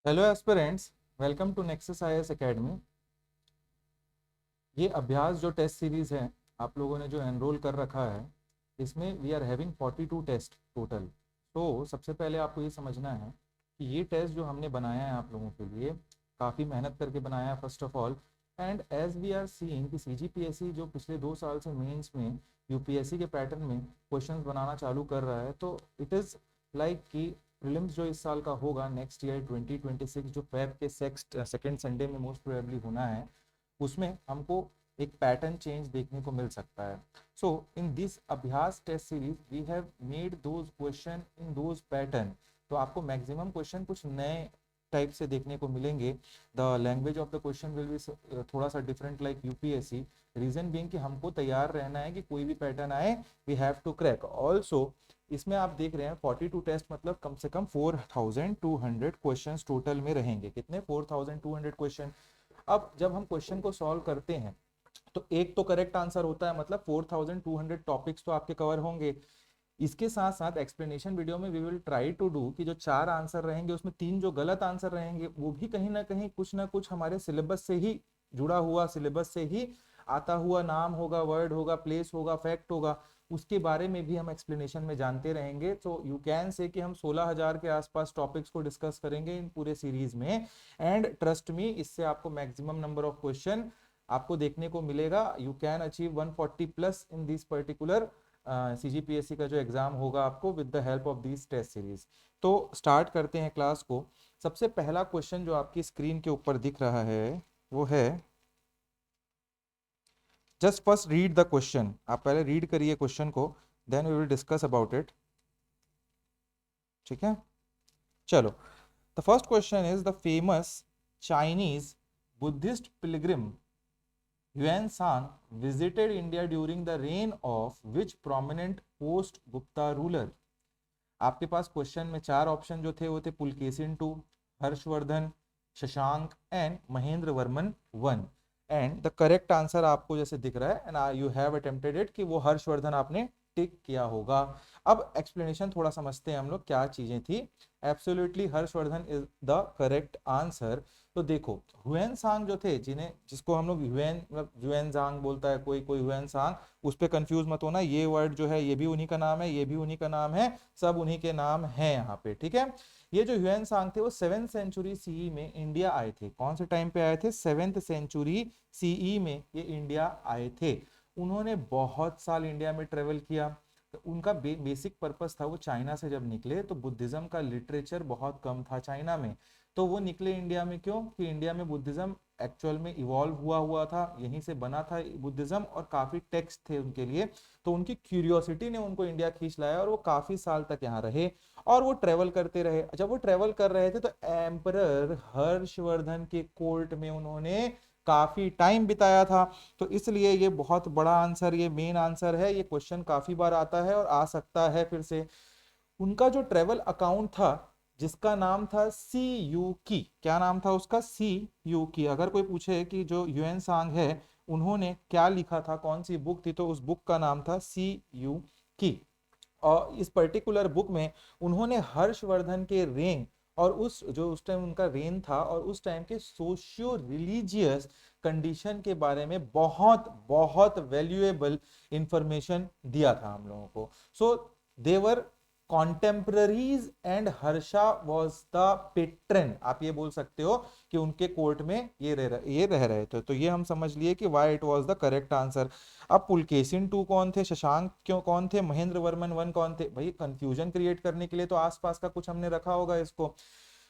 Hello aspirants, welcome to Nexus IAS academy. ये अभ्यास जो टेस्ट सीरीज है आप लोगों ने जो एनरोल कर रखा है, इसमें we are having 42 test total. तो सबसे पहले आपको ये समझना है कि ये टेस्ट जो हमने बनाया है आप लोगों के लिए, काफ़ी मेहनत करके बनाया है first of all. And as we are seeing कि सीजीपीएससी जो पिछले 2 साल से मेंस में यूपीएससी के पैटर्न में क्वेश्चंस बनाना चालू कर रहा है, तो इट इज़ लाइक कि प्रीलिम्स जो इस साल का होगा नेक्स्ट ईयर 2026, जो फेब के सेकेंड संडे में मोस्ट प्रोबेबली होना है, उसमें हमको एक पैटर्न चेंज देखने को मिल सकता है। So in this Abhyas test series we have made those question in those pattern. तो आपको मैक्सिमम क्वेश्चन कुछ नए टाइप से देखने को मिलेंगे। The language of the question will be थोड़ा सा different like UPSC. Reason being कि हमको तैयार रहना है कि कोई भी पैटर्न आए we have to crack also. इसमें आप देख रहे हैं 42 टेस्ट मतलब कम से कम 4200 क्वेश्चंस टोटल में रहेंगे। कितने? 4200 क्वेश्चन। अब जब हम क्वेश्चन को सॉल्व करते हैं तो एक तो करेक्ट आंसर होता है, मतलब 4200 टॉपिक्स तो आपके कवर होंगे। इसके साथ साथ एक्सप्लेनेशन वीडियो में we will try to do कि जो 4 आंसर रहेंगे उसमें 3 जो गलत आंसर रहेंगे वो भी कहीं ना कुछ हमारे सिलेबस से ही जुड़ा हुआ, सिलेबस से ही आता हुआ नाम होगा, वर्ड होगा, प्लेस होगा, फैक्ट होगा, उसके बारे में भी हम एक्सप्लेनेशन में जानते रहेंगे। तो यू कैन से कि हम 16,000 के आसपास टॉपिक्स को डिस्कस करेंगे इन पूरे सीरीज में। एंड ट्रस्ट मी, इससे आपको मैक्सिमम नंबर ऑफ क्वेश्चन आपको देखने को मिलेगा। You can achieve 140 plus in this particular CGPSC का जो एग्जाम होगा आपको with the help of this test series. तो स्टार्ट करते हैं क्लास को। सबसे पहला क्वेश्चन जो आपकी स्क्रीन के ऊपर दिख रहा है वो है, just first read the question. आप पहले रीड करिए क्वेश्चन को, then we will discuss about it. ठीक है, चलो। The first question is, the famous Chinese Buddhist pilgrim Yuan Sang visited India during the reign of which prominent post Gupta ruler? आपके पास question में 4 option जो थे वो थे Pulakeshin two, Harshavardhan, Shashank and Mahendra Varman one. And the correct answer आपको जैसे दिख रहा है and you have attempted it कि वो हर्षवर्धन आपने टिक किया होगा। अब एक्सप्लेनेशन थोड़ा समझते हैं हम लोग क्या चीजें थी। Absolutely Harshvardhan is the correct answer. तो देखो, हुएन सांग जो थे, जिसको हम लोग हुएन मतलब ह्यूएन सांग बोलता है कोई कोई, हुएन सांग, उस पर कंफ्यूज मत होना। ये वर्ड जो है ये भी उन्हीं का नाम है, ये भी उन्हीं का नाम है, सब उन्हीं के नाम हैं यहाँ पे। ठीक है, ये जो ह्यूएन सांग थे वो 7th सेंचुरी सीई में इंडिया आए थे। कौन से टाइम पे आए थे? 7th सेंचुरी सीई में ये इंडिया आए थे। उन्होंने बहुत साल इंडिया में ट्रेवल किया। तो उनका बेसिक पर्पस था, वो चाइना से जब निकले तो बुद्धिज्म का लिटरेचर बहुत कम था चाइना में, तो वो निकले इंडिया में। क्यों? कि इंडिया में बुद्धिज्म एक्चुअल में इवॉल्व हुआ हुआ था, यहीं से बना था बुद्धिज्म, और काफी टेक्स्ट थे उनके लिए। तो उनकी क्यूरियोसिटी ने उनको इंडिया खींच लाया और वो काफी साल तक यहाँ रहे और वो ट्रेवल करते रहे। जब वो ट्रेवल कर रहे थे तो एम्परर हर्षवर्धन के कोर्ट में उन्होंने काफी टाइम बिताया था। तो इसलिए ये बहुत बड़ा आंसर, ये मेन आंसर है। ये क्वेश्चन काफी बार आता है और आ सकता है फिर से। उनका जो ट्रेवल अकाउंट था जिसका नाम था सी यू की, क्या नाम था उसका? सी यू की। अगर कोई पूछे कि जो यूएन सांग है उन्होंने क्या लिखा था, कौन सी बुक थी, तो उस बुक का नाम था सी यू की। और इस पर्टिकुलर बुक में उन्होंने हर्षवर्धन के रेन और उस टाइम उनका रेन था और उस टाइम के सोशियो रिलीजियस कंडीशन के बारे में बहुत बहुत वैल्यूएबल इंफॉर्मेशन दिया था हम लोगों को। सो they were contemporaries and Harsha was the patron, आप ये बोल सकते हो कि उनके कोर्ट में ये रह रहे थे। तो ये हम समझ लिए कि why it was the correct answer. अब पुलकेशिन टू कौन थे, शशांक क्यों कौन थे, महेंद्र वर्मन वन कौन थे? भाई कंफ्यूजन क्रिएट करने के लिए तो आसपास का कुछ हमने रखा होगा इसको।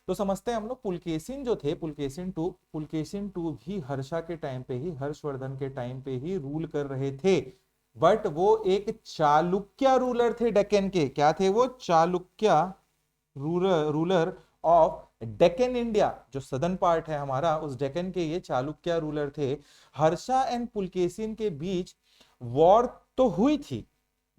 तो समझते हैं हम लोग। पुलकेशिन जो थे, पुलकेशिन टू भी हर्षा के टाइम पे ही, हर्षवर्धन के टाइम पे ही रूल कर रहे थे। बट वो एक चालुक्य रूलर थे डेक्कन के। क्या थे वो? Chalukya ruler of Deccan India, जो सदर्न पार्ट है हमारा, उस डेक्कन के ये चालुक्य रूलर थे। हर्षा एंड पुलकेशिन के बीच वॉर तो हुई थी,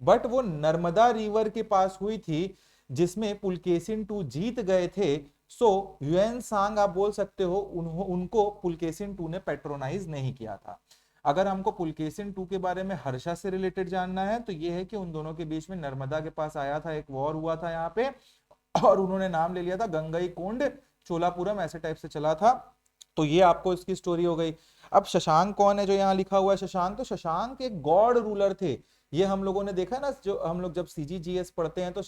बट वो नर्मदा रिवर के पास हुई थी जिसमें पुलकेशिन टू जीत गए थे। सो ह्यूएन सांग आप बोल सकते हो उनको पुलकेशिन टू ने पेट्रोनाइज नहीं किया था। अगर हमको पुलकेशिन टू के बारे में हर्षा से रिलेटेड जानना है तो ये है कि उन दोनों के बीच में नर्मदा के पास आया था, एक वॉर हुआ था यहाँ पे, और उन्होंने नाम ले लिया था गंगई कोंड चोलापुरम ऐसे टाइप से चला था। तो ये आपको इसकी स्टोरी हो गई। अब शशांक कौन है जो यहाँ लिखा हुआ है शशांक, तो शशांक एक गॉड रूलर थे। ये हम लोगों ने देखा ना, जो हम लोग जब सीजीजीएस पढ़ते हैं तो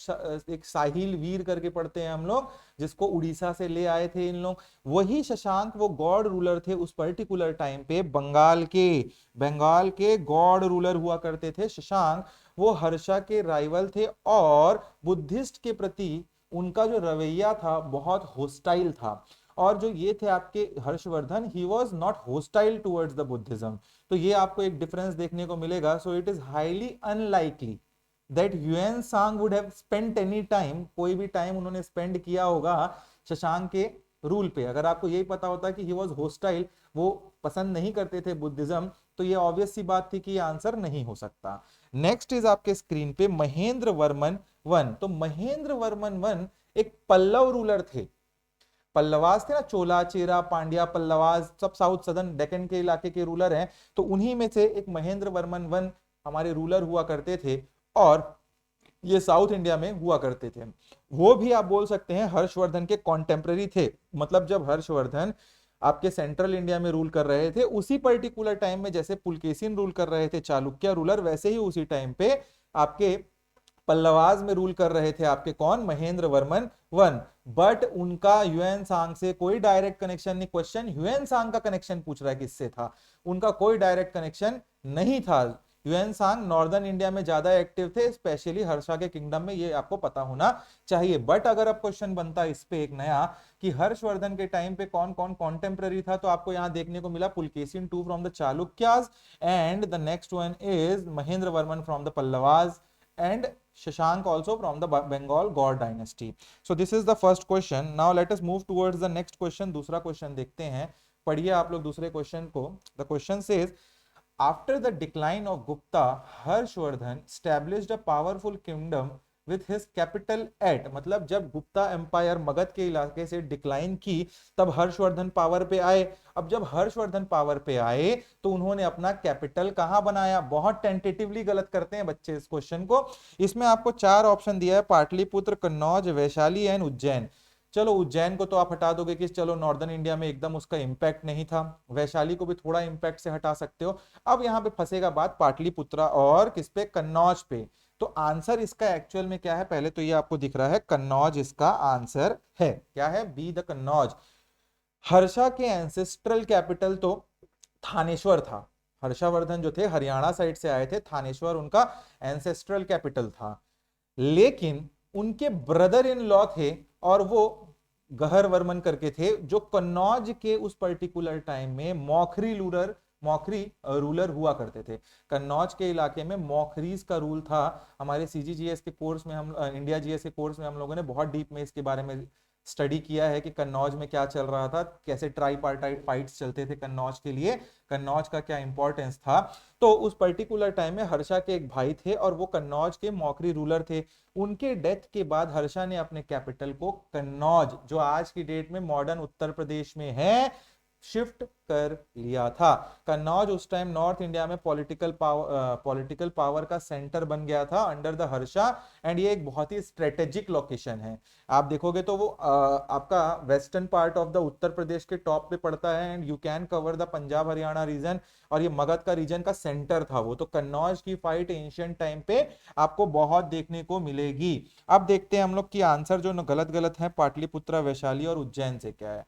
एक साहिल वीर करके पढ़ते हैं हम लोग, जिसको उड़ीसा से ले आए थे इन लोग। वही शशांक वो गॉड रूलर थे उस पर्टिकुलर टाइम पे, बंगाल के गॉड रूलर हुआ करते थे शशांक। वो हर्षा के राइवल थे और बुद्धिस्ट के प्रति उनका जो रवैया था बहुत होस्टाइल था। और जो ये थे आपके Harshavardhan, he was not hostile towards the Buddhism. तो ये आपको एक डिफरेंस देखने को मिलेगा। So it is highly unlikely that Hiuen Tsang would have spent any time, कोई भी टाइम उन्होंने स्पेंड किया होगा शशांक के रूल पे। अगर आपको यही पता होता कि ही वॉज होस्टाइल, वो पसंद नहीं करते थे बुद्धिज्म, तो ये ऑब्वियस सी बात थी कि ये आंसर नहीं हो सकता। नेक्स्ट इज आपके स्क्रीन पे महेंद्र वर्मन वन। तो महेंद्र वर्मन वन एक पल्लव रूलर थे। पल्लवास थे ना, चोला चेरा पांड्या पल्लवास, सब साउथ सदर्न डेक्कन के इलाके के रूलर हैं। तो उन्हीं में से एक महेंद्र वर्मन वन हमारे रूलर हुआ करते थे और ये साउथ इंडिया में हुआ करते थे। वो भी आप बोल सकते हैं हर्षवर्धन के कॉन्टेम्पररी थे। मतलब जब हर्षवर्धन आपके सेंट्रल इंडिया में रूल कर रहे थे, उसी पर्टिकुलर टाइम में जैसे पुलकेशिन रूल कर रहे थे चालुक्य रूलर, वैसे ही उसी टाइम पे आपके पल्लवाज में रूल कर रहे थे आपके कौन, महेंद्र वर्मन वन। बट उनका ह्यूएन सांग से कोई डायरेक्ट कनेक्शन नहीं। क्वेश्चन ह्यूएन सांग का कनेक्शन पूछ रहा है किससे था, उनका कोई डायरेक्ट कनेक्शन नहीं था। ह्यूएन सांग नॉर्दर्न इंडिया में ज्यादा एक्टिव थे, स्पेशली हर्षा के किंगडम में, ये आपको पता होना चाहिए। बट अगर अब क्वेश्चन बनता इस पे एक नया कि हर्षवर्धन के टाइम पे कौन कौन कॉन्टेम्पररी था, तो आपको यहां देखने को मिला Pulakeshin two from the Chalukyas, and the next one is Mahendra Varman from the Pallavas, and Shashank also from the Bengal God dynasty. So this is the first question. Now let us move towards the next question. दूसरा question देखते हैं, पढ़िए आप लोग दूसरे question को। The question says, after the decline of Gupta, Harshvardhan established a powerful kingdom with his capital at, मतलब जब गुप्ता एम्पायर मगध के इलाके से डिक्लाइन की, तब हर्षवर्धन पावर पे आए। अब जब हर्षवर्धन पावर पे आए तो उन्होंने अपना कैपिटल कहां बनाया। बहुत टेंटेटिवली गलत करते हैं बच्चे इस क्वेश्चन को। इसमें आपको चार ऑप्शन दिया है, पाटलिपुत्र, कन्नौज, वैशाली एंड उज्जैन। चलो उज्जैन को तो आप हटा दोगे कि चलो नॉर्दर्न इंडिया में एकदम उसका इंपैक्ट नहीं था, वैशाली को भी थोड़ा इंपैक्ट से हटा सकते हो। अब यहां पे फंसेगा बात पाटलिपुत्रा और किस पे, कन्नौज पे। तो आंसर इसका एक्चुअल में क्या है, पहले तो ये आपको दिख रहा है कन्नौज इसका आंसर है। क्या है, बी द कन्नौज। हर्षा के एंसेस्ट्रल कैपिटल तो थानेश्वर था। हर्षवर्धन जो थे हरियाणा साइड से आए थे, थानेश्वर उनका एंसेस्ट्रल कैपिटल था। लेकिन उनके ब्रदर इन लॉ थे और वो गहर वर्मन करके थे, जो कन्नौज के उस पर्टिकुलर टाइम में मौखरी रूलर हुआ करते थे। कन्नौज के इलाके में मौखरीज का रूल था। हमारे सीजीजीएस के कोर्स में, हम इंडिया जीएस के कोर्स में हम लोगों ने बहुत डीप में इसके बारे में स्टडी किया है कि कन्नौज में क्या चल रहा था, कैसे ट्राईपार्टाइट फाइट्स चलते थे कन्नौज के लिए, कन्नौज का क्या इंपॉर्टेंस था। तो उस पर्टिकुलर टाइम में हर्षा के एक भाई थे और वो कन्नौज के मौखरी रूलर थे। उनके डेथ के बाद हर्षा ने अपने कैपिटल को कन्नौज, जो आज की डेट में मॉडर्न उत्तर प्रदेश में है, शिफ्ट कर लिया था। कन्नौज उस टाइम नॉर्थ इंडिया में पॉलिटिकल पावर का सेंटर बन गया था अंडर द हर्षा, एंड ये एक बहुत ही स्ट्रेटेजिक लोकेशन है। आप देखोगे तो वो आपका western part of the Uttar Pradesh के टॉप पे पड़ता है, and you can cover the Punjab Haryana region, और ये मगध का रीजन का सेंटर था वो। तो कन्नौज की फाइट एंशिएंट टाइम पे आपको बहुत देखने को मिलेगी। अब देखते हैं हम लोग की आंसर जो गलत गलत है, पाटलिपुत्रा, वैशाली और उज्जैन से क्या है।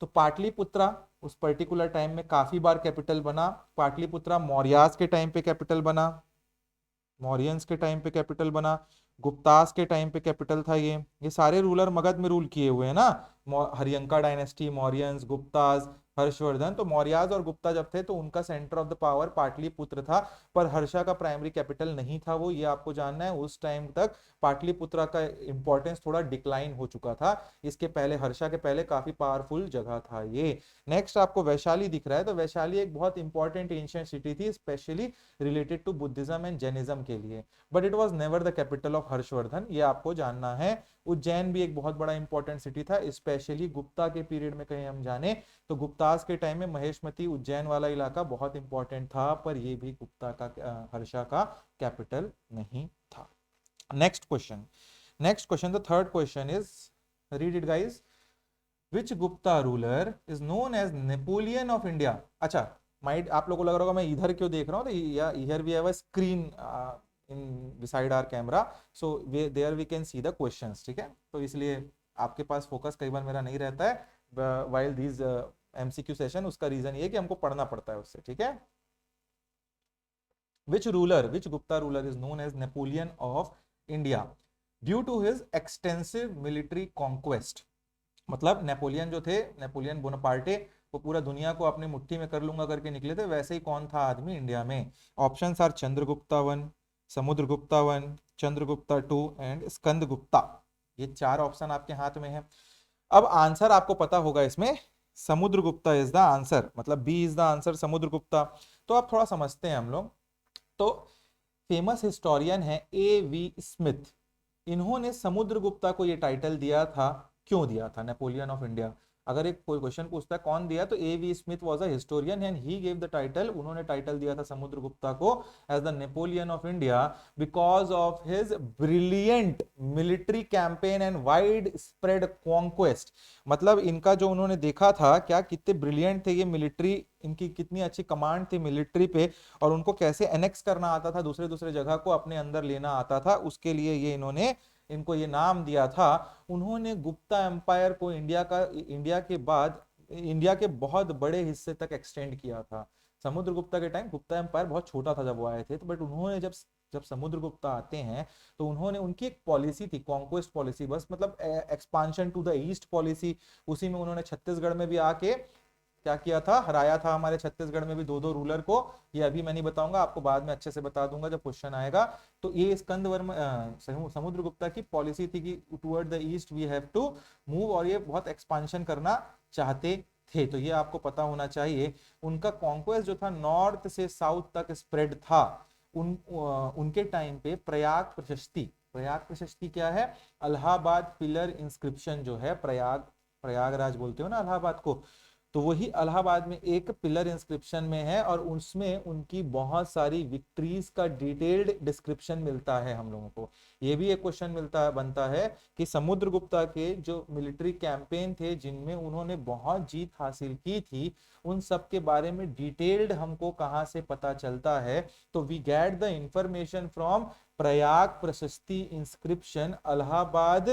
तो पाटलिपुत्रा उस पर्टिकुलर टाइम में काफी बार कैपिटल बना। पाटलिपुत्रा मौर्यास के टाइम पे कैपिटल बना, मौर्यंस के टाइम पे कैपिटल बना, गुप्तास के टाइम पे कैपिटल था। ये सारे रूलर मगध में रूल किए हुए हैं ना, हरियंका डायनेस्टी, मौर्यंस, गुप्तास, हर्षवर्धन। तो मौर्याज और गुप्ता जब थे तो उनका centre of the power Pataliputra था, पर हर्षा का प्राइमरी कैपिटल नहीं था वो, ये आपको जानना है। उस टाइम तक पाटलिपुत्रा का इंपॉर्टेंस थोड़ा डिक्लाइन हो चुका था, इसके पहले हर्षा के पहले काफी पावरफुल जगह था ये। नेक्स्ट आपको वैशाली दिख रहा है, तो वैशाली एक बहुत इंपॉर्टेंट एंशिएंट सिटी थी, specially related to Buddhism and Jainism के लिए, but it was never the capital of Harshavardhan, ये आपको जानना है। उज्जैन भी एक बहुत बड़ा इंपॉर्टेंट सिटी था, स्पेशली गुप्ता के पीरियड में कहीं हम जाने तो गुप्तास के टाइम में महेशमती उज्जैन वाला इलाका बहुत इंपॉर्टेंट था, पर यह भी गुप्ता का हर्षा का कैपिटल नहीं था। Next question, the third question is, read it guys. Which Gupta ruler is known as Napoleon of India. अच्छा, माइट आप लोगों को लग रहा होगा मैं इधर क्यों देख रहा हूँ, तो here we have a screen in beside our camera, so there we can see the questions, ठीक है। तो इसलिए आपके पास फोकस कई बार मेरा नहीं रहता है वाइल दीज एमसीक्यू सेशन, उसका रीजन ये है कि हमको पढ़ना पड़ता है उससे, ठीक है। Which Gupta ruler is known as Napoleon of India due to his extensive military conquest. मतलब नेपोलियन जो थे, नेपोलियन बोनापार्टे, वो पूरा दुनिया को अपनी मुट्ठी में कर लूंगा करके निकले थे, वैसे ही कौन था आदमी इंडिया में। Options are Chandragupta one, Samudragupta one, Chandragupta two and Skandagupta. ये चार ऑप्शन आपके हाथ में है। अब आंसर आपको पता होगा इसमें, समुद्रगुप्ता इज द आंसर, मतलब B is the answer, Samudragupta. तो आप थोड़ा समझते हैं हम लोग। तो फेमस हिस्टोरियन है ए वी स्मिथ, इन्होंने समुद्रगुप्ता को ये टाइटल दिया था। क्यों दिया था नेपोलियन ऑफ इंडिया? अगर एक कोई क्वेश्चन पूछता है कौन दिया, तो A V Smith was a historian and he gave the title, उन्होंने टाइटल दिया था समुद्रगुप्ता को as the Napoleon of India because of his brilliant military campaign and widespread conquest. मतलब इनका जो उन्होंने देखा था क्या, कितने ब्रिलियंट थे ये मिलिट्री, इनकी कितनी अच्छी कमांड थी मिलिट्री पे, और उनको कैसे एनेक्स करना आता था, दूसरे दूसरे जगह को अपने अंदर लेना आता था, उसके लिए ये इन्होंने इनको ये नाम दिया था। उन्होंने गुप्ता एम्पायर को इंडिया के बाद इंडिया के बहुत बड़े हिस्से तक एक्सटेंड किया था। समुद्रगुप्ता के टाइम गुप्ता एम्पायर बहुत छोटा था जब वो आए थे, तो बट उन्होंने जब जब समुद्रगुप्ता आते हैं तो उन्होंने, उनकी एक पॉलिसी थी कॉन्क्वेस्ट पॉलिसी, बस मतलब expansion to the east policy. उसी में उन्होंने छत्तीसगढ़ में भी आके क्या किया था, हराया था हमारे छत्तीसगढ़ में भी दो दो रूलर को। ये अभी मैं नहीं बताऊंगा, आपको बाद में अच्छे से बता दूंगा जब क्वेश्चन आएगा। तो ये स्कंद वर्मा समुद्रगुप्ता की पॉलिसी थी कि toward the east we have to move, और ये बहुत एक्सपांशन करना चाहते थे, तो ये आपको पता होना चाहिए। उनका कॉन्क्वेस्ट जो था नॉर्थ से साउथ तक स्प्रेड था। उनके टाइम पे प्रयाग प्रशस्ति क्या है, इलाहाबाद पिलर इंस्क्रिप्शन जो है, प्रयागराज बोलते हो ना इलाहाबाद को, तो वही इलाहाबाद में एक पिलर इंस्क्रिप्शन में है, और उसमें उनकी बहुत सारी विक्ट्रीज का डिटेल्ड डिस्क्रिप्शन मिलता है हम लोगों को। ये भी एक क्वेश्चन बनता है कि समुद्रगुप्ता के जो मिलिट्री कैंपेन थे जिनमें उन्होंने बहुत जीत हासिल की थी, उन सब के बारे में डिटेल्ड हमको कहाँ से पता चलता है, तो we get the information from Prayag Prashasti inscription, Allahabad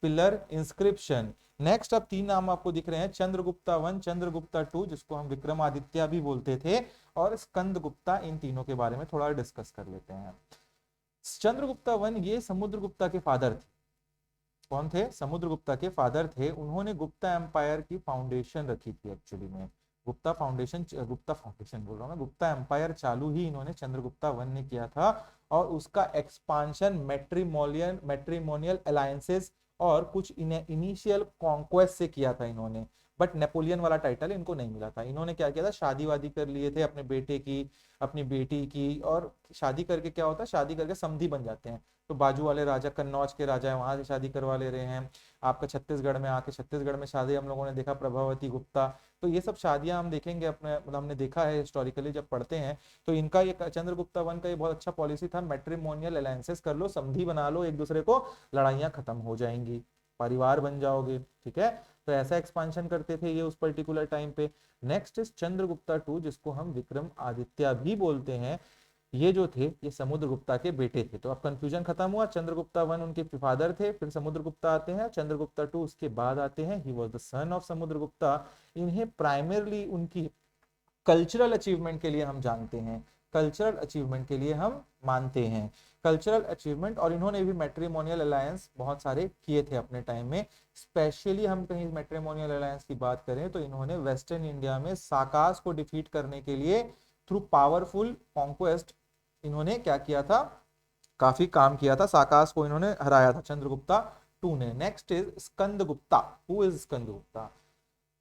pillar inscription. Next अब तीन नाम आपको दिख रहे हैं, चंद्रगुप्ता वन, चंद्रगुप्ता टू, जिसको हम विक्रमादित्य भी बोलते थे, और स्कंदगुप्ता। इन तीनों के बारे में थोड़ा डिस्कस कर लेते हैं। चंद्रगुप्ता वन ये समुद्रगुप्ता के फादर थे। कौन थे? समुद्रगुप्ता के फादर थे। उन्होंने गुप्ता एम्पायर की फाउंडेशन रखी थी एक्चुअली में। गुप्ता फाउंडेशन बोल रहा हूँ मैं, गुप्ता एम्पायर चालू ही इन्होंने चंद्रगुप्ता वन ने किया था, और उसका एक्सपांशन मैट्रिमोनियल अलायंसेस और कुछ इनिशियल कॉन्क्वेस्ट से किया था इन्होंने। बट नेपोलियन वाला टाइटल इनको नहीं मिला था। इन्होंने क्या किया था, शादी वादी कर लिए थे अपने बेटे की, अपनी बेटी की, और शादी करके क्या होता है, शादी करके समधी बन जाते हैं। तो बाजू वाले राजा, कन्नौज के राजा है, वहां से शादी करवा ले रहे हैं। आपका छत्तीसगढ़ में आके, छत्तीसगढ़ में शादी हम लोगों ने देखा, प्रभावती गुप्ता। तो ये सब शादियां हम देखेंगे अपने, मतलब हमने देखा है हिस्टोरिकली जब पढ़ते हैं। तो इनका ये चंद्रगुप्ता वन का ये बहुत अच्छा पॉलिसी था, मैट्रिमोनियल अलायंसेस कर लो, समधी बना लो एक दूसरे को, लड़ाइयां खत्म हो जाएंगी, परिवार बन जाओगे, ठीक है। तो ऐसा एक्सपांशन करते थे ये उस पर्टिकुलर टाइम पे। नेक्स्ट इज चंद्रगुप्ता टू, जिसको हम विक्रम आदित्य भी बोलते हैं। ये जो थे ये समुद्रगुप्ता के बेटे थे। तो अब कंफ्यूजन खत्म हुआ, चंद्रगुप्ता वन उनके फादर थे, फिर समुद्रगुप्ता आते हैं, चंद्रगुप्ता टू उसके बाद आते हैं। He was the son of Samudragupta. इन्हें प्राइमरली उनकी कल्चरल अचीवमेंट के लिए हम जानते हैं, कल्चरल अचीवमेंट के लिए हम मानते हैं, कल्चरल अचीवमेंट। और इन्होंने भी मैट्रिमोनियल अलायंस बहुत सारे किए थे अपने टाइम में। स्पेशली हम कहीं मैट्रिमोनियल अलायंस की बात करें तो इन्होंने वेस्टर्न इंडिया में साकास को डिफीट करने के लिए थ्रू पावरफुल कॉन्क्वेस्ट इन्होंने क्या किया था, काफी काम किया था, साकास को इन्होंने हराया था चंद्रगुप्ता टू ने। Next is Skandagupta. Who is Skandagupta?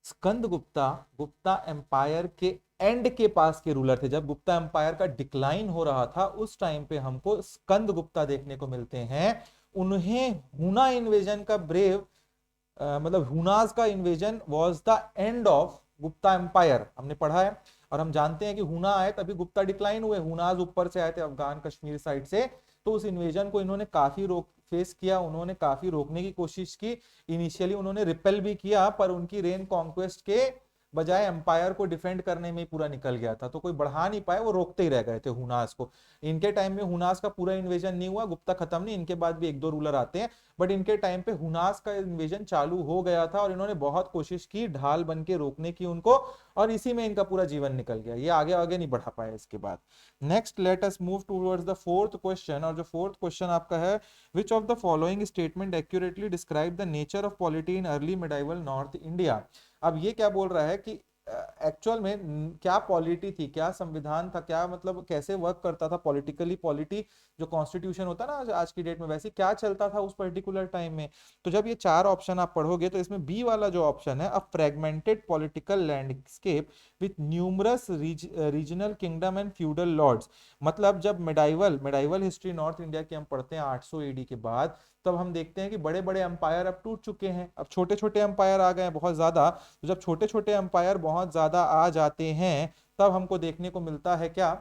Skandagupta Gupta empire के एंड के पास के रूलर थे। जब गुप्ता एम्पायर का डिक्लाइन हो रहा था उस टाइम पे हमको स्कंदगुप्ता देखने को मिलते हैं। उन्हें हुना इन्वेजन का मतलब हुनाज का invasion was the end of Gupta empire, हमने पढ़ा है। और हम जानते हैं कि हुना आए तभी गुप्ता डिक्लाइन हुए, हुनाज ऊपर से आए थे अफगान कश्मीर साइड से। तो उस इन्वेजन को इन्होंने काफी फेस किया, उन्होंने काफी रोकने की कोशिश की। इनिशियली उन्होंने रिपेल भी किया, पर उनकी रेन कॉन्क्वेस्ट के बजाय एम्पायर को डिफेंड करने में ही पूरा निकल गया था, तो कोई बढ़ा नहीं पाए, वो रोकते ही रह गए थे हुनास को। इनके टाइम में हुनास का पूरा इन्वेजन नहीं हुआ, गुप्ता खत्म नहीं, इनके बाद भी एक दो रूलर आते हैं, बट इनके टाइम पे हुनास का इन्वेजन चालू हो गया था और इन्होंने बहुत कोशिश की ढाल बन के रोकने की उनको, और इसी में इनका पूरा जीवन निकल गया, ये आगे आगे नहीं बढ़ा पाए इसके बाद। Next let us move towards the fourth question, और जो फोर्थ क्वेश्चन आपका है, which of the following statement accurately describe the nature of polity in early medieval north India. अब ये क्या बोल रहा है कि एक्चुअल में क्या पॉलिटी थी, क्या संविधान था, क्या मतलब कैसे वर्क करता था पॉलिटिकली, पॉलिटी जो कॉन्स्टिट्यूशन होता है ना आज की डेट में, वैसे क्या चलता था उस पर्टिकुलर टाइम में। तो जब ये चार ऑप्शन आप पढ़ोगे तो इसमें बी वाला जो ऑप्शन है, अ fragmented political landscape with numerous regional kingdom and feudal lords. मतलब जब मेडाइवल हिस्ट्री नॉर्थ इंडिया की हम पढ़ते हैं 800 एडी के बाद, तब हम देखते हैं कि बड़े बड़े एम्पायर अब टूट चुके हैं, अब छोटे छोटे एम्पायर आ गए हैं बहुत ज्यादा। तो जब छोटे छोटे एम्पायर बहुत ज्यादा आ जाते हैं, तब हमको देखने को मिलता है क्या,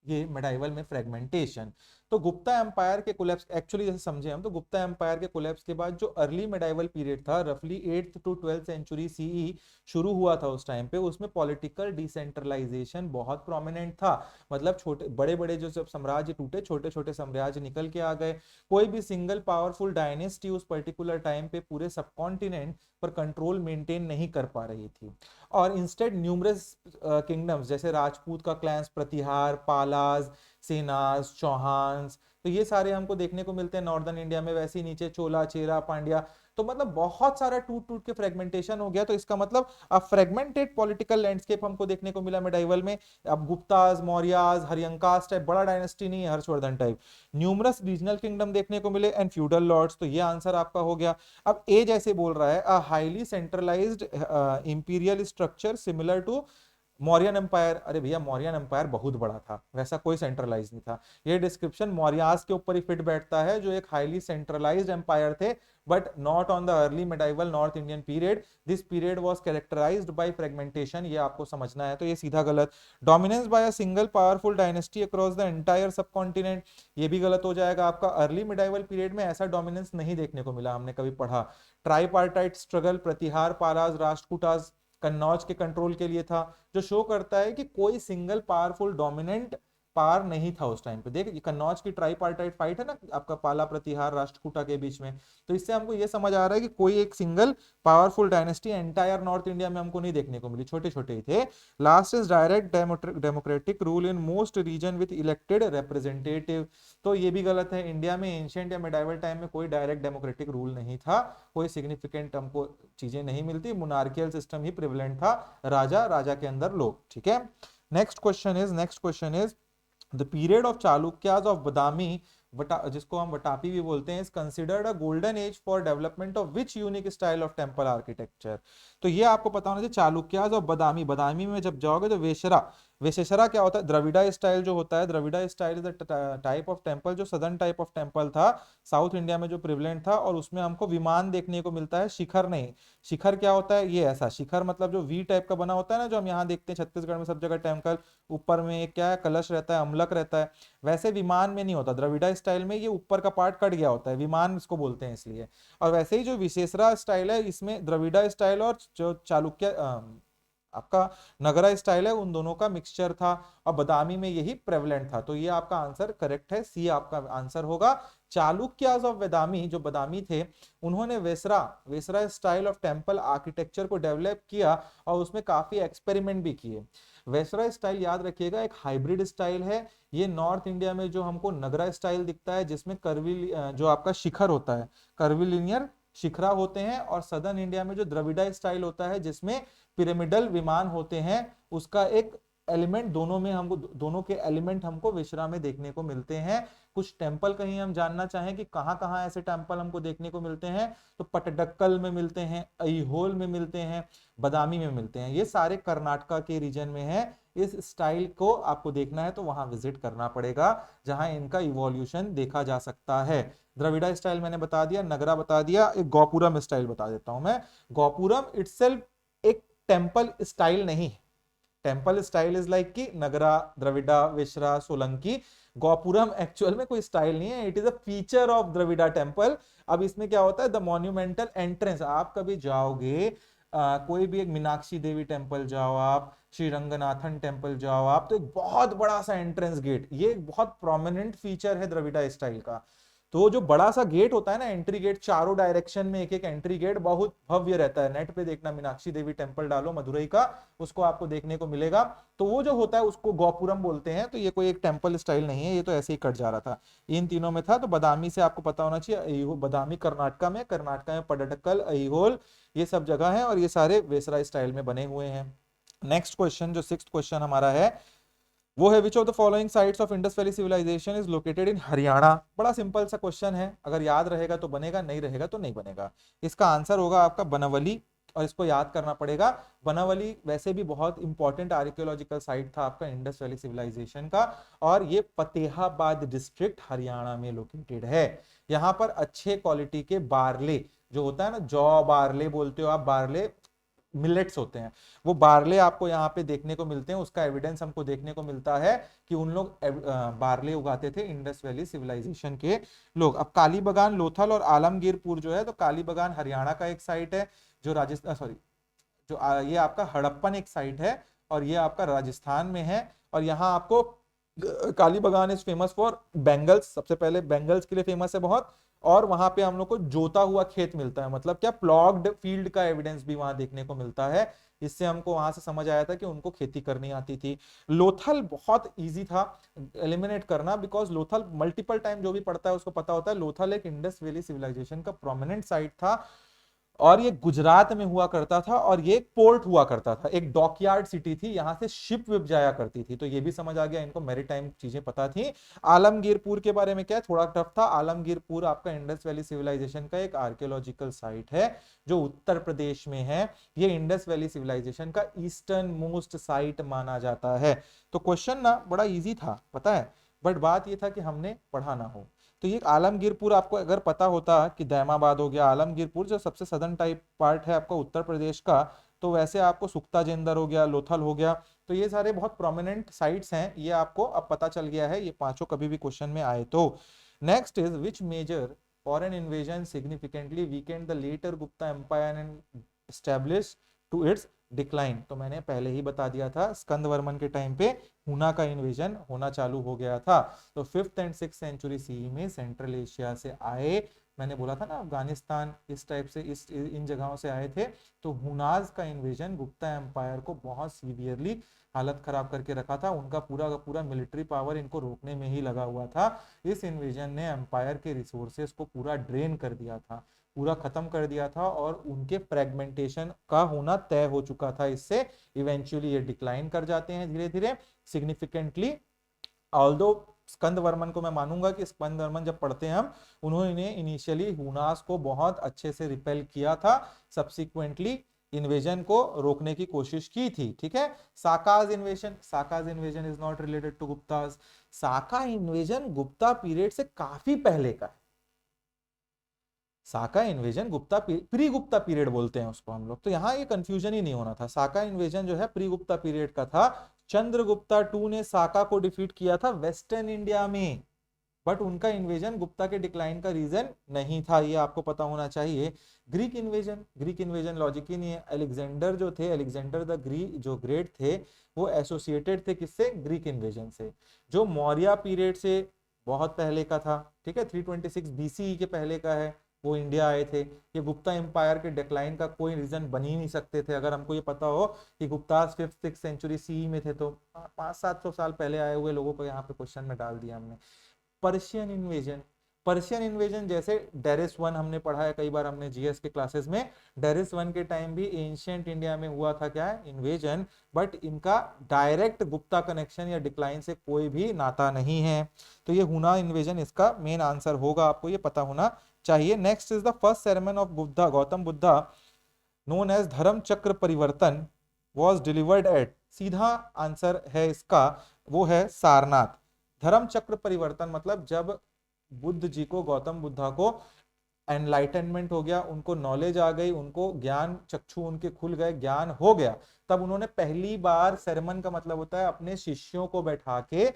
ये मेडाइवल में फ्रेगमेंटेशन। तो गुप्ता एम्पायर के कोलैप्स, एक्चुअली जैसे समझे हम, तो गुप्ता एम्पायर के कोलैप्स के बाद जो अर्ली मेडाइवल पीरियड था, रफली 8th to 12th century CE शुरू हुआ था उस टाइम पे, उसमें पॉलिटिकल डिसेंट्रलाइजेशन बहुत प्रोमिनेंट था। मतलब छोटे बड़े बड़े जो सब साम्राज्य टूटे, छोटे छोटे साम्राज्य निकल के आ गए। कोई भी सिंगल पावरफुल डायनेस्टी उस पर्टिकुलर टाइम पे पूरे सब कॉन्टिनेंट पर कंट्रोल मेंटेन नहीं कर पा रही थी, और इंस्टेड न्यूमरस किंगडम्स जैसे राजपूत का क्लैंस, प्रतिहार, पालाज, सेनास, चौहान्स, तो ये सारे हमको देखने को मिलते हैं नॉर्दर्न इंडिया में। वैसे ही नीचे चोला, चेरा, पांड्या, तो मतलब बहुत सारा टूट टूट के फ्रेगमेंटेशन हो गया। तो इसका मतलब अब फ्रेगमेंटेड पॉलिटिकल लैंडस्केप हमको देखने को मिला मेडाइवल में। अब गुप्ताज, मौर्याज, हरियंकास टाइप बड़ा डायनेस्टी नहीं है, Harshvardhan type, numerous regional kingdom देखने को मिले एंड फ्यूडल लॉर्ड्स। तो ये आंसर आपका हो गया। अब ए जैसे बोल रहा है, a highly centralized imperial structure similar to Mauryan empire. अरे भैया, मौर्यन एम्पायर बहुत बड़ा था, वैसा कोई सेंट्रलाइज नहीं था। ये डिस्क्रिप्शन मौर्यास के ऊपर ही फिट बैठता है, जो एक हाईली सेंट्रलाइज्ड एम्पायर थे, but not on the early medieval north Indian period. This period was characterized by fragmentation, ये आपको समझना है, तो ये सीधा गलत। Dominance by a single powerful dynasty across the entire subcontinent, ये भी गलत हो जाएगा आपका। अर्ली मेडाइवल पीरियड में ऐसा डोमिनेंस नहीं देखने को मिला, हमने कभी पढ़ा। ट्राइपार्टाइट स्ट्रगल, प्रतिहार, पालाज, राष्ट्रकूटाज कन्नौज के कंट्रोल के लिए था, जो शो करता है कि कोई सिंगल पावरफुल डोमिनेंट पार नहीं था उस टाइम पे। देख, ये कन्नौज की ट्राइपार्टाइट फाइट है ना आपका, पाला, प्रतिहार, राष्ट्रकूटा के बीच में, तो इससे हमको ये समझ आ रहा है कि कोई एक single powerful dynasty entire north India में हमको नहीं देखने को मिली, छोटे छोटे ही थे। Last is direct democratic rule in most region with elected representative, तो ये भी गलत है। इंडिया में एंशिएंट या मेडाइवल टाइम में कोई डायरेक्ट डेमोक्रेटिक रूल नहीं था, कोई सिग्निफिकेंट हमको चीजें नहीं मिलती, मोनार्कियल सिस्टम ही प्रिवलेंट था, राजा, राजा के अंदर लोग। ठीक है, next question is the period of Chalukyas of Badami, जिसको हम वटापी भी बोलते हैं, is considered a golden age for development of which unique style of temple architecture. तो ये आपको पता होना चाहिए, चालुक्याज और बदामी, बदामी में जब जाओगे तो वेशरा, वेशेश्वरा क्या होता है, द्रविड़ा स्टाइल जो होता है, Dravida style is type of temple, जो सदर्न टाइप ऑफ टेंपल था साउथ इंडिया में जो प्रिवलेंट था, और उसमें हमको विमान देखने को मिलता है, शिखर नहीं। शिखर क्या होता है, ये ऐसा शिखर मतलब जो वी टाइप का बना होता है ना, जो हम यहाँ देखते हैं छत्तीसगढ़ में सब जगह टेंपल, ऊपर में एक क्या है, कलश रहता है, अमलक रहता है, वैसे विमान में नहीं होता। द्रविड़ा स्टाइल में ये ऊपर का पार्ट कट गया होता है, विमान इसको बोलते हैं इसलिए। और वैसे ही जो विशेषरा स्टाइल है, इसमें द्रविड़ा स्टाइल और जो चालुक्य आपका नगरा स्टाइल है, उन दोनों का मिक्सचर था, और बदामी में यही प्रेवलेंट था। तो ये आपका आंसर करेक्ट है, सी आपका आंसर होगा। चालुक्याज ऑफ बदामी, जो बदामी थे, उन्होंने Vesara Vesara style of temple architecture को डेवलप किया, और उसमें काफी एक्सपेरिमेंट भी किए। वेसरा स्टाइल याद रखिएगा एक हाइब्रिड स्टाइल है। ये नॉर्थ इंडिया में जो हमको नगरा स्टाइल दिखता है, जिसमें कर्वी जो आपका शिखर होता है, कर्विलिनियर शिखरा होते हैं, और सदर्न इंडिया में जो द्रविड़ा स्टाइल होता है, जिसमें पिरामिडल विमान होते हैं, उसका एक एलिमेंट दोनों में हमको, दोनों के एलिमेंट हमको विश्रा में देखने को मिलते हैं। कुछ टेंपल कहीं हम जानना चाहें कि कहाँ कहाँ ऐसे टेंपल हमको देखने को मिलते हैं, तो पटडक्कल में मिलते हैं, ऐहोल में मिलते हैं, बदामी में मिलते हैं, ये सारे कर्नाटका के रीजन में है। इस स्टाइल को आपको देखना है तो वहां विजिट करना पड़ेगा, जहां इनका इवोल्यूशन देखा जा सकता है। द्रविड़ा स्टाइल मैंने बता दिया, नगरा बता दिया, एक गौपुरम स्टाइल बता देता हूं मैं। गौपुरम इटसेल्फ एक टेंपल स्टाइल नहीं है, टेम्पल स्टाइल इज लाइक कि नगरा, द्रविड़ा, वेश्रा, सोलंकी। गोपुरम एक्चुअल में कोई स्टाइल नहीं है, it is a feature of Dravida temple. अब इसमें क्या होता है, द मॉन्यूमेंटल एंट्रेंस, आप कभी जाओगे कोई भी एक मीनाक्षी देवी टेम्पल जाओ आप, श्री रंगनाथन टेम्पल जाओ आप, तो एक बहुत बड़ा सा एंट्रेंस गेट, ये एक बहुत प्रोमिनेंट फीचर है द्रविड़ा स्टाइल का। तो जो बड़ा सा गेट होता है ना, एंट्री गेट, चारों डायरेक्शन में एक एक एंट्री गेट, बहुत भव्य रहता है। नेट पे देखना, मीनाक्षी देवी टेम्पल डालो मदुरई का, उसको आपको देखने को मिलेगा। तो वो जो होता है उसको गोपुरम बोलते हैं। तो ये कोई एक टेम्पल स्टाइल नहीं है, ये तो ऐसे ही कट जा रहा था। इन तीनों में था। तो बदामी से आपको पता होना चाहिए, बदामी कर्नाटका में पडडकल, अहिहोल, ये सब जगह है, और ये सारे वेसरा स्टाइल में बने हुए हैं। नेक्स्ट क्वेश्चन, जो सिक्स्थ क्वेश्चन हमारा है, वो है which of the following sites of Indus valley civilization is located in Haryana. बड़ा सिंपल सा क्वेश्चन है, अगर याद रहेगा तो बनेगा, नहीं रहेगा तो नहीं बनेगा। इसका आंसर होगा आपका बनावली, और इसको याद करना पड़ेगा। बनावली वैसे भी बहुत इंपॉर्टेंट आर्कियोलॉजिकल साइट था आपका इंडस वैली सिविलाइजेशन का, और ये फतेहाबाद डिस्ट्रिक्ट हरियाणा में लोकेटेड है। यहाँ पर अच्छे क्वालिटी के बारले जो होता है ना, जौ बारले बोलते हो आप, बारले मिलेट्स होते हैं, वो बारले आपको यहाँ पे देखने को मिलते हैं। उसका एविडेंस हमको देखने को मिलता है कि उन लोग बारले उगाते थे इंडस वैली सिविलाइजेशन के लोग। अब कालीबगान, लोथल और आलमगीरपुर जो है, तो कालीबगान हरियाणा का एक साइट है, जो राजस्थान, सॉरी, जो ये आपका हड़प्पन एक साइट है, और ये आपका राजस्थान में है। और यहाँ आपको कालीबगान इज फेमस फॉर बैंगल्स, सबसे पहले बैंगल्स के लिए फेमस है बहुत। और वहां पे हम लोग को जोता हुआ खेत मिलता है, मतलब क्या, प्लॉग्ड फील्ड का एविडेंस भी वहां देखने को मिलता है। इससे हमको वहां से समझ आया था कि उनको खेती करनी आती थी। लोथल बहुत इजी था एलिमिनेट करना, बिकॉज लोथल मल्टीपल टाइम जो भी पढ़ता है उसको पता होता है, लोथल एक इंडस वैली सिविलाइजेशन का प्रोमिनेंट साइट था, और ये गुजरात में हुआ करता था, और ये एक पोर्ट हुआ करता था, एक डॉकयार्ड सिटी थी, यहां से शिप विप जाया करती थी। तो ये भी समझ आ गया, इनको मैरीटाइम चीजें पता थी। आलमगीरपुर के बारे में क्या है, थोड़ा टफ था। आलमगीरपुर आपका इंडस वैली सिविलाइजेशन का एक आर्कियोलॉजिकल साइट है, जो उत्तर प्रदेश में है। ये इंडस वैली सिविलाइजेशन का ईस्टर्न मोस्ट साइट माना जाता है। तो क्वेश्चन ना बड़ा इजी था, पता है, बट बात ये था कि हमने पढ़ा ना हो। तो ये आलमगीरपुर आपको अगर पता होता कि दैमाबाद हो गया, आलमगीरपुर जो सबसे सदर्न टाइप पार्ट है आपका उत्तर प्रदेश का, तो वैसे आपको सुक्ता जेंदर हो गया, लोथल हो गया, तो ये सारे बहुत प्रोमिनेंट साइट्स हैं, ये आपको अब पता चल गया है, ये पांचों कभी भी क्वेश्चन में आए तो। Next is which major foreign invasion significantly weakened the later Gupta empire and establish to its decline. तो मैंने पहले ही बता दिया था, स्कंद वर्मन के टाइम पे हुना का इन्वेजन होना चालू हो गया था। तो 5th and 6th century C में सेंट्रल एशिया से आए, मैंने बोला था ना, अफगानिस्तान इस टाइप से, इन जगहों से आए थे। तो हुनाज का इन्वेजन गुप्ता एम्पायर को बहुत सीवियरली हालत खराब करके रखा था, उनका पूरा का पूरा मिलिट्री पावर इनको रोकने में ही लगा हुआ था। इस इन्वेजन ने एम्पायर के रिसोर्सेस को पूरा ड्रेन कर दिया था, पूरा खत्म कर दिया था, और उनके फ्रेगमेंटेशन का होना तय हो चुका था। इससे इवेंचुअली ये डिक्लाइन कर जाते हैं धीरे धीरे सिग्निफिकेंटली। ऑल्दो स्कंद वर्मन को मैं मानूंगा कि स्कंद वर्मन जब पढ़ते हैं हम, उन्होंने इनिशियली हुनास को बहुत अच्छे से रिपेल किया था, सब्सिक्वेंटली इन्वेजन को रोकने की कोशिश की थी। ठीक है, Sakas invasion is not related to Guptas. Saka invasion Gupta period से काफी पहले का है। Saka invasion Gupta pre Gupta period बोलते हैं उसको हम लोग, तो यहाँ ये कंफ्यूजन ही नहीं होना था। साका इन्वेजन जो है प्री गुप्ता पीरियड का था। चंद्रगुप्ता टू ने साका को डिफीट किया था वेस्टर्न इंडिया में, बट उनका इन्वेजन गुप्ता के डिक्लाइन का रीजन नहीं था, ये आपको पता होना चाहिए। ग्रीक इन्वेजन लॉजिक ही नहीं है। अलेक्जेंडर जो थे, अलेक्जेंडर द जो ग्रेट थे, वो एसोसिएटेड थे किससे, ग्रीक इन्वेजन से, जो मौर्य पीरियड से बहुत पहले का था। ठीक है, 326 बीसीई के पहले का है, वो इंडिया आए थे। ये गुप्ता एम्पायर के डिक्लाइन का कोई रीजन बन ही नहीं सकते थे। अगर हमको ये पता हो कि गुप्ता 5th-6th सेंचुरी सी में थे, तो 500-700 साल पहले आए हुए लोगों को यहाँ पे क्वेश्चन में डाल दिया हमने। पर्शियन इन्वेजन जैसे डेरिस वन हमने पढ़ा है कई बार, हमने जीएस के क्लासेस में, डेरिस वन के टाइम भी एंशिएंट इंडिया में हुआ था क्या है, इन्वेजन, बट इनका डायरेक्ट गुप्ता कनेक्शन या डिक्लाइन से कोई भी नाता नहीं है। तो ये हुना इन्वेजन इसका मेन आंसर होगा, आपको ये पता होना चाहिए। Next is the first sermon of Buddha, Gautam Buddha, known as Dharma चक्र परिवर्तन, वॉज डिलीवर्ड एट, सीधा आंसर है इसका, वो है सारनाथ। धर्म चक्र परिवर्तन मतलब जब बुद्ध जी को, गौतम बुद्धा को एनलाइटनमेंट हो गया, उनको नॉलेज आ गई, उनको ज्ञान चक्षु उनके खुल गए, ज्ञान हो गया, तब उन्होंने पहली बार सरमन का मतलब होता है अपने शिष्यों को बैठा के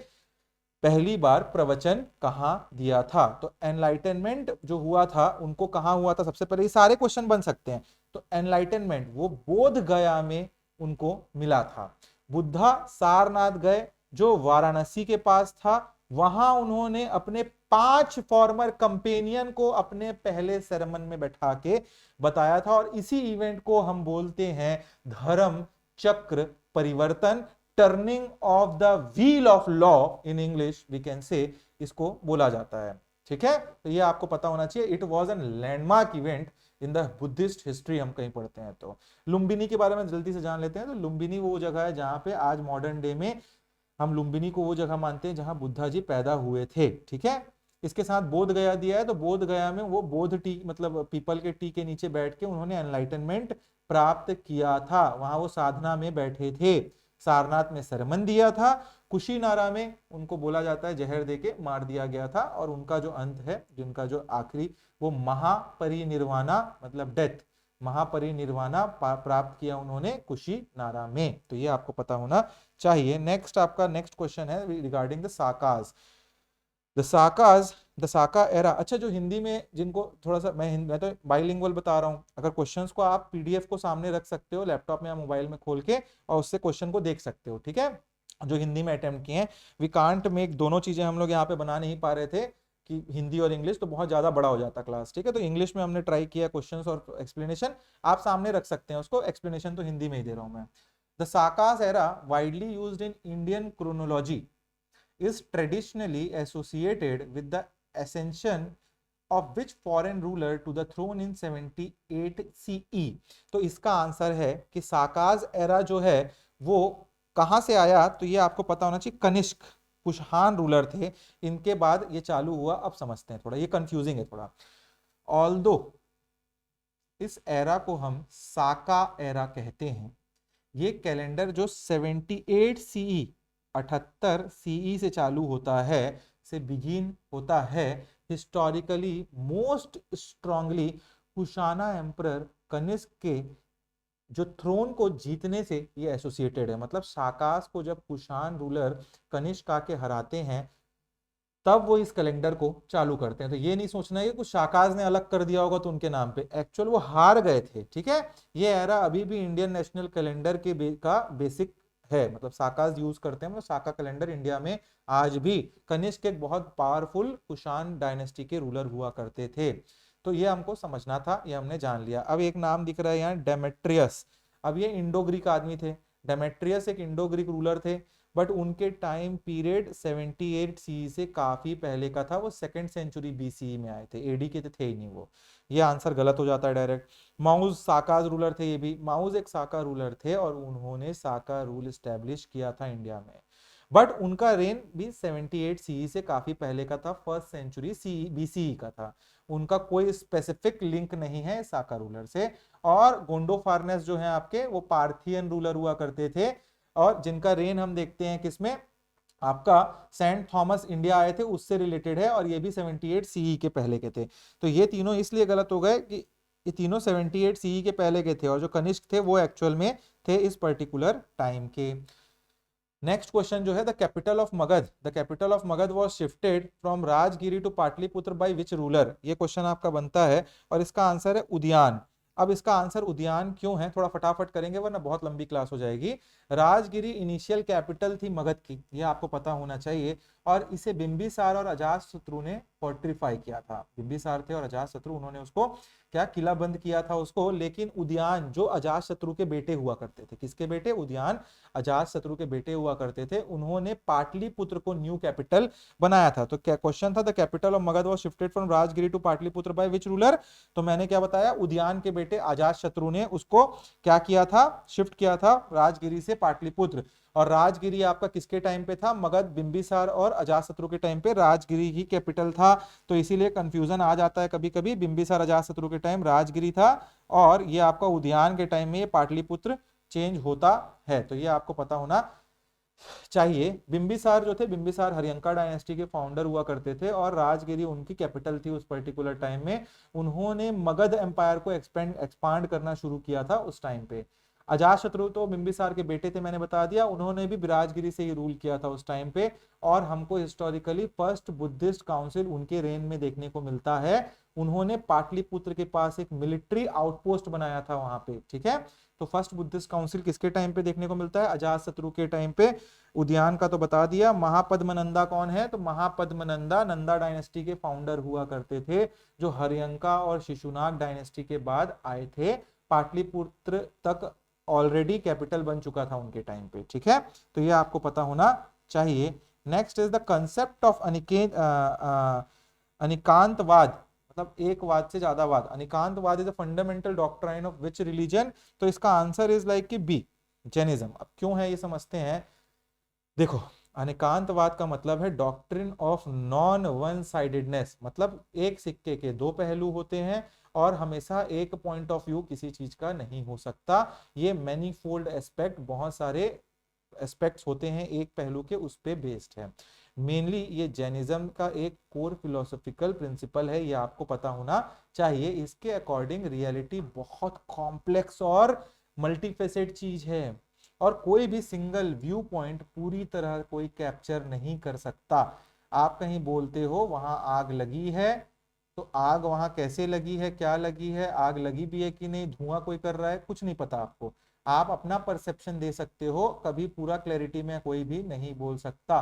पहली बार प्रवचन कहाँ दिया था। तो एनलाइटनमेंट जो हुआ था उनको कहाँ हुआ था, सबसे पहले ये सारे क्वेश्चन बन सकते हैं। तो एनलाइटनमेंट वो बोध गया में उनको मिला था। बुद्धा सारनाथ गए जो वाराणसी के पास था, वहां उन्होंने अपने 5 फॉर्मर कंपेनियन को अपने पहले सरमन में बैठा के बताया था, और इसी इवेंट को हम बोलते हैं धर्म चक्र परिवर्तन, turning of the wheel of law in English we can say, इसको बोला जाता है। ठीक है, तो ये आपको पता होना चाहिए। It was an landmark event in the Buddhist history, हम कहीं पढ़ते हैं तो। लुम्बिनी के बारे में जल्दी से जान लेते हैं। तो लुम्बिनी वो जगह है जहां पे आज मॉडर्न डे में हम लुम्बिनी को वो जगह मानते हैं जहां बुद्धा जी पैदा हुए थे। ठीक है, इसके साथ बोध गया दिया है, तो बोध गया में वो बोध टी मतलब पीपल के टी के नीचे बैठ के उन्होंने एनलाइटनमेंट प्राप्त किया था, वहां वो साधना में बैठे थे। सारनाथ में सरमन दिया था, कुशीनारा में उनको बोला जाता है जहर देके मार दिया गया था, और उनका जो अंत है, जिनका जो आखिरी, वो महापरिनिर्वाणा मतलब डेथ, महापरिनिर्वाणा प्राप्त किया उन्होंने कुशीनारा में। तो ये आपको पता होना चाहिए। नेक्स्ट आपका नेक्स्ट क्वेश्चन है regarding the साकाज। The Saka era. अच्छा, जो हिंदी में जिनको थोड़ा सा मैं तो बाइलिंगुअल बता रहा हूँ, अगर क्वेश्चंस को आप पीडीएफ को सामने रख सकते हो लैपटॉप में या मोबाइल में खोल के, और उससे क्वेश्चन को देख सकते हो। ठीक है, जो हिंदी में अटेम्प्ट किए हैं, वी कांट मेक, दोनों चीजें हम लोग यहाँ पे बना नहीं पा रहे थे कि हिंदी और इंग्लिश, तो बहुत ज्यादा बड़ा हो जाता क्लास। ठीक है, तो इंग्लिश में हमने ट्राई किया क्वेश्चंस और एक्सप्लेनेशन, आप सामने रख सकते हैं उसको, एक्सप्लेनेशन तो हिंदी में ही दे रहा हूं मैं। The Sakas era widely used in Indian chronology is traditionally associated with the ascension of which foreign ruler to the throne in 78 CE। तो इसका आंसर है कि साकाज एरा जो है वो कहां से आया, तो ये आपको पता होना चाहिए, कनिष्क कुषाण रूलर थे, इनके बाद ये चालू हुआ। अब समझते हैं, थोड़ा ये कंफ्यूजिंग है थोड़ा। ऑल्दो इस एरा को हम साका एरा कहते हैं, ये कैलेंडर जो 78 सीई 78 सीई से चालू होता है, से बिगिन होता है, historically most strongly Kushana emperor Kanishka के जो थ्रोन को जीतने से ये एसोसिएटेड है। मतलब साकास को जब कुशान रूलर कनिष्क आके हराते हैं, तब वो इस कैलेंडर को चालू करते हैं। तो ये नहीं सोचना है कि कुछ शाकाज ने अलग कर दिया होगा तो उनके नाम पे, एक्चुअल वो हार गए थे। ठीक है, ये एरा अभी भी इंडियन नेशनल कैलेंडर के का बेसिक है, मतलब साकाज यूज करते हैं, मतलब साका कैलेंडर इंडिया में आज भी। कनिष्क एक बहुत पावरफुल कुशान डायनेस्टी के रूलर हुआ करते थे। तो ये हमको समझना था, ये हमने जान लिया। अब एक नाम दिख रहा है यहाँ, डेमेट्रियस। अब ये इंडो ग्रीक आदमी थे, डेमेट्रियस एक इंडो ग्रीक रूलर थे, बट उनके टाइम पीरियड 78 सी से काफी पहले का था, वो 2nd सेंचुरी बीसी में आए थे, एडी के थे ही नहीं वो। ये आंसर गलत हो जाता है डायरेक्ट। माउज साकाज रूलर थे, ये भी माउज एक साका रूलर थे, और उन्होंने साका रूल स्टैब्लिश किया था इंडिया में, बट उनका रेन भी 78 सी से काफी पहले का था, 1st सेंचुरी सी बीसी का था। उनका कोई स्पेसिफिक लिंक नहीं है साका रूलर से। और गोंडोफार्नेस जो है आपके, वो पार्थियन रूलर हुआ करते थे, और जिनका रेन हम देखते हैं किसमें, आपका सेंट थॉमस इंडिया आए थे उससे रिलेटेड है, और ये भी 78 सीई के पहले के थे। तो ये तीनों इसलिए गलत हो गए कि ये तीनों 78 सीई के पहले के थे, और जो कनिष्क थे वो एक्चुअल में थे इस पर्टिकुलर टाइम के। नेक्स्ट क्वेश्चन जो है, the capital of Magadh. The capital of Magadh was shifted from Rajgiri to Pataliputra by which ruler. ये क्वेश्चन आपका बनता है, और इसका आंसर है उदयान। अब इसका आंसर उदयान क्यों है, थोड़ा फटाफट करेंगे वरना बहुत लंबी क्लास हो जाएगी। राजगिरी इनिशियल कैपिटल थी मगध की, ये आपको पता होना चाहिए, और इसे बिंबिसार और अजातशत्रु ने फोर्टिफाई किया था। बिंबिसार थे और अजातशत्रु, उन्होंने उसको क्या किला बंद किया था उसको। लेकिन उदयान जो अजातशत्रु के बेटे हुआ करते थे, किसके बेटे, उदयान अजातशत्रु के बेटे हुआ करते थे, उन्होंने पाटलिपुत्र को न्यू कैपिटल बनाया था। तो क्या क्वेश्चन था, the capital of Magadh was shifted from Rajgiri to Pataliputra by which ruler. तो मैंने क्या बताया, उदयान के बेटे अजातशत्रु ने उसको क्या किया था, शिफ्ट किया था राजगिरी से पाटलिपुत्र। और राजगिरी आपका किसके टाइम पे था, मगध बिंबिसार और अजातशत्रु के टाइम पे राजगिरी ही कैपिटल था। तो इसीलिए कंफ्यूजन आ जाता है कभी कभी, बिंबिसार अजातशत्रु के टाइम राजगिरी था, और ये आपका उदयान के टाइम में ये पाटलिपुत्र चेंज होता है। तो ये आपको पता होना चाहिए। बिंबिसार जो थे, बिंबिसार हरियंका डायनेस्टी के फाउंडर हुआ करते थे और राजगिरी उनकी कैपिटल थी उस पर्टिकुलर टाइम में। उन्होंने मगध एम्पायर को एक्सपांड करना शुरू किया था उस टाइम पे। अजातशत्रु तो बिंबिसार के बेटे थे, मैंने बता दिया, उन्होंने भी विराजगिरी से ही रूल किया था उस टाइम पे। और हमको हिस्टोरिकली फर्स्ट बुद्धिस्ट काउंसिल उनके रेन में देखने को मिलता है। उन्होंने पाटलिपुत्र के पास एक मिलिट्री आउटपोस्ट बनाया था वहां पे, ठीक है। तो फर्स्ट बुद्धिस्ट काउंसिल किसके टाइम पे देखने को मिलता है? अजातशत्रु के टाइम पे। उद्यान का तो बता दिया। महापद्मनंदा कौन है? तो महापद्मनंदा नंदा डायनेस्टी के फाउंडर हुआ करते थे, जो हरियंका और शिशुनाग डायनेस्टी के बाद आए थे। पाटलिपुत्र तक ऑलरेडी कैपिटल बन चुका था उनके टाइम पे, ठीक है। तो ये आपको पता होना चाहिए। Next is the concept of Anekantavada, मतलब एक वाद से ज्यादा वाद। Anekantavada is a fundamental doctrine of which religion? तो इसका आंसर इज लाइक कि बी, जैनिज्म। अब क्यों है ये समझते हैं। देखो, अनेकांतवाद का मतलब है doctrine of non one sidedness, मतलब एक सिक्के के दो पहलू होते हैं और हमेशा एक पॉइंट ऑफ व्यू किसी चीज का नहीं हो सकता। ये मैनीफोल्ड एस्पेक्ट, बहुत सारे एस्पेक्ट्स होते हैं एक पहलू के, उस पे बेस्ड है। मेनली ये जैनिज्म का एक कोर फिलोसॉफिकल प्रिंसिपल है, ये आपको पता होना चाहिए। इसके अकॉर्डिंग रियलिटी बहुत कॉम्प्लेक्स और मल्टीफेसेड चीज है और कोई भी सिंगल व्यू पॉइंट पूरी तरह कोई कैप्चर नहीं कर सकता। आप कहीं बोलते हो वहां आग लगी है, तो आग वहां कैसे लगी है, क्या लगी है, आग लगी भी है कि नहीं, धुआं कोई कर रहा है, कुछ नहीं पता आपको। आप अपना परसेप्शन दे सकते हो, कभी पूरा क्लैरिटी में कोई भी नहीं बोल सकता।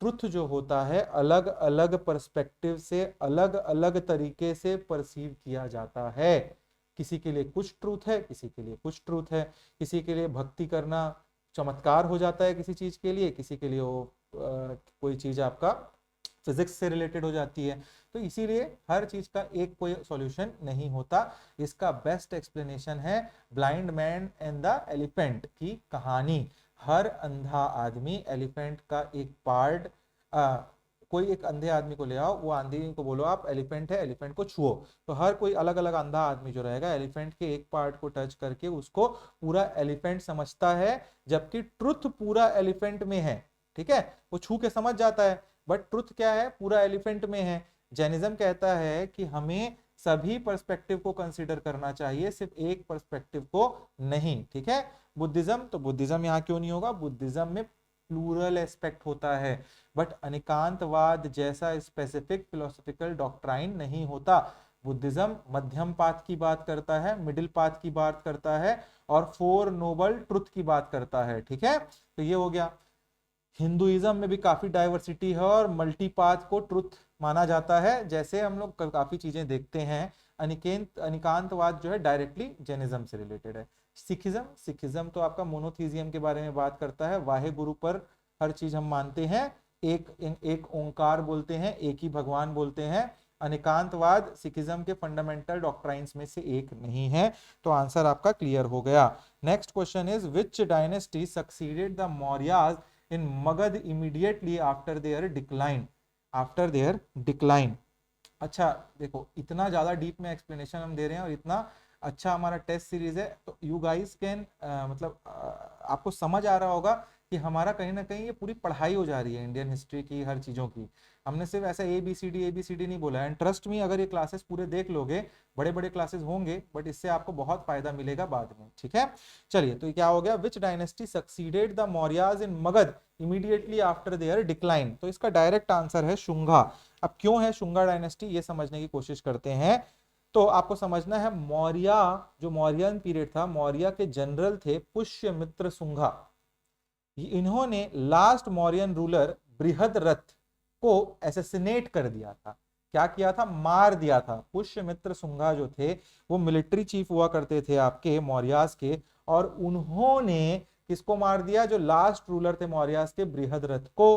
ट्रुथ जो होता है अलग अलग पर्सपेक्टिव से अलग अलग तरीके से परसीव किया जाता है। किसी के लिए कुछ ट्रूथ है, किसी के लिए कुछ ट्रूथ है। किसी के लिए भक्ति करना चमत्कार हो जाता है किसी चीज के लिए, किसी के लिए वो कोई चीज आपका फिजिक्स से रिलेटेड हो जाती है। तो इसीलिए हर चीज का एक कोई सॉल्यूशन नहीं होता। इसका बेस्ट एक्सप्लेनेशन है blind man and the elephant की कहानी। हर अंधा आदमी एलिफेंट का एक पार्ट, कोई एक अंधे आदमी को ले आओ, वो आंधी को बोलो आप एलिफेंट है, एलिफेंट को छुओ, तो हर कोई अलग अलग अंधा आदमी जो रहेगा एलिफेंट के एक पार्ट को टच करके उसको पूरा एलिफेंट समझता है, जबकि ट्रुथ पूरा एलिफेंट में है, ठीक है। वो छू के समझ जाता है, बट ट्रुथ क्या है? पूरा एलिफेंट में है। जैनिज्म कहता है कि हमें सभी पर्सपेक्टिव को कंसीडर करना चाहिए, सिर्फ एक पर्सपेक्टिव को नहीं, ठीक है। बुद्धिज्म, तो बुद्धिज्म यहाँ क्यों नहीं होगा? बुद्धिज्म में प्लूरल एस्पेक्ट होता है, बट अनेकांतवाद जैसा स्पेसिफिक फिलोसॉफिकल डॉक्ट्राइन नहीं होता। बुद्धिज्म मध्यम पाथ की बात करता है, मिडिल पाथ की बात करता है और फोर नोबल ट्रुथ की बात करता है, ठीक है। तो ये हो गया। हिंदुइज्म में भी काफी डाइवर्सिटी है और मल्टीपाथ को ट्रुथ माना जाता है। जैसे हम लोग काफी चीजें देखते हैं, अनिकांतवाद जो है डायरेक्टली जैनिज्म से रिलेटेड है। सिखिज्म, सिखिज्म तो आपका मोनोथीजियम के बारे में बात करता है, वाहे गुरु पर हर चीज हम मानते हैं, एक ओंकार बोलते हैं, एक ही भगवान बोलते हैं। अनिकांतवाद सिखिज्म के फंडामेंटल डॉक्ट्राइन्स में से एक नहीं है। तो आंसर आपका क्लियर हो गया। Next question is which dynasty succeeded the Mauryas in Magad immediately after their decline, after their decline। अच्छा देखो, इतना ज्यादा डीप में एक्सप्लेनेशन हम दे रहे हैं और इतना अच्छा हमारा टेस्ट सीरीज है, तो यू गाइस कैन मतलब आपको समझ आ रहा होगा कि हमारा कहीं ना कहीं ये पूरी पढ़ाई हो जा रही है इंडियन हिस्ट्री की, हर चीजों की। हमने सिर्फ ऐसा ABCD नहीं बोला है। एंड ट्रस्ट मी, अगर ये क्लासेस पूरे देख लोगे, बड़े बड़े क्लासेस होंगे, बट इससे आपको बहुत फायदा मिलेगा बाद में, ठीक है। चलिए, तो क्या हो गया? विच dynasty succeeded the Mauryas in Magadh immediately after their decline? तो इसका डायरेक्ट आंसर है शुंगा। अब क्यों है शुंगा डायनेस्टी, ये समझने की कोशिश करते हैं। तो आपको समझना है, मौर्य जो मौर्यन पीरियड था, मौर्य के जनरल थे पुष्यमित्र शुंगा। इन्होंने लास्ट मौर्यन रूलर बृहद्रथ को एसेसिनेट कर दिया था। क्या किया था? मार दिया था। पुष्यमित्र शुंगा जो थे वो मिलिट्री चीफ हुआ करते थे आपके मौर्यास के, और उन्होंने किसको मार दिया? जो लास्ट रूलर थे मौर्यास के, बृहद्रथ को।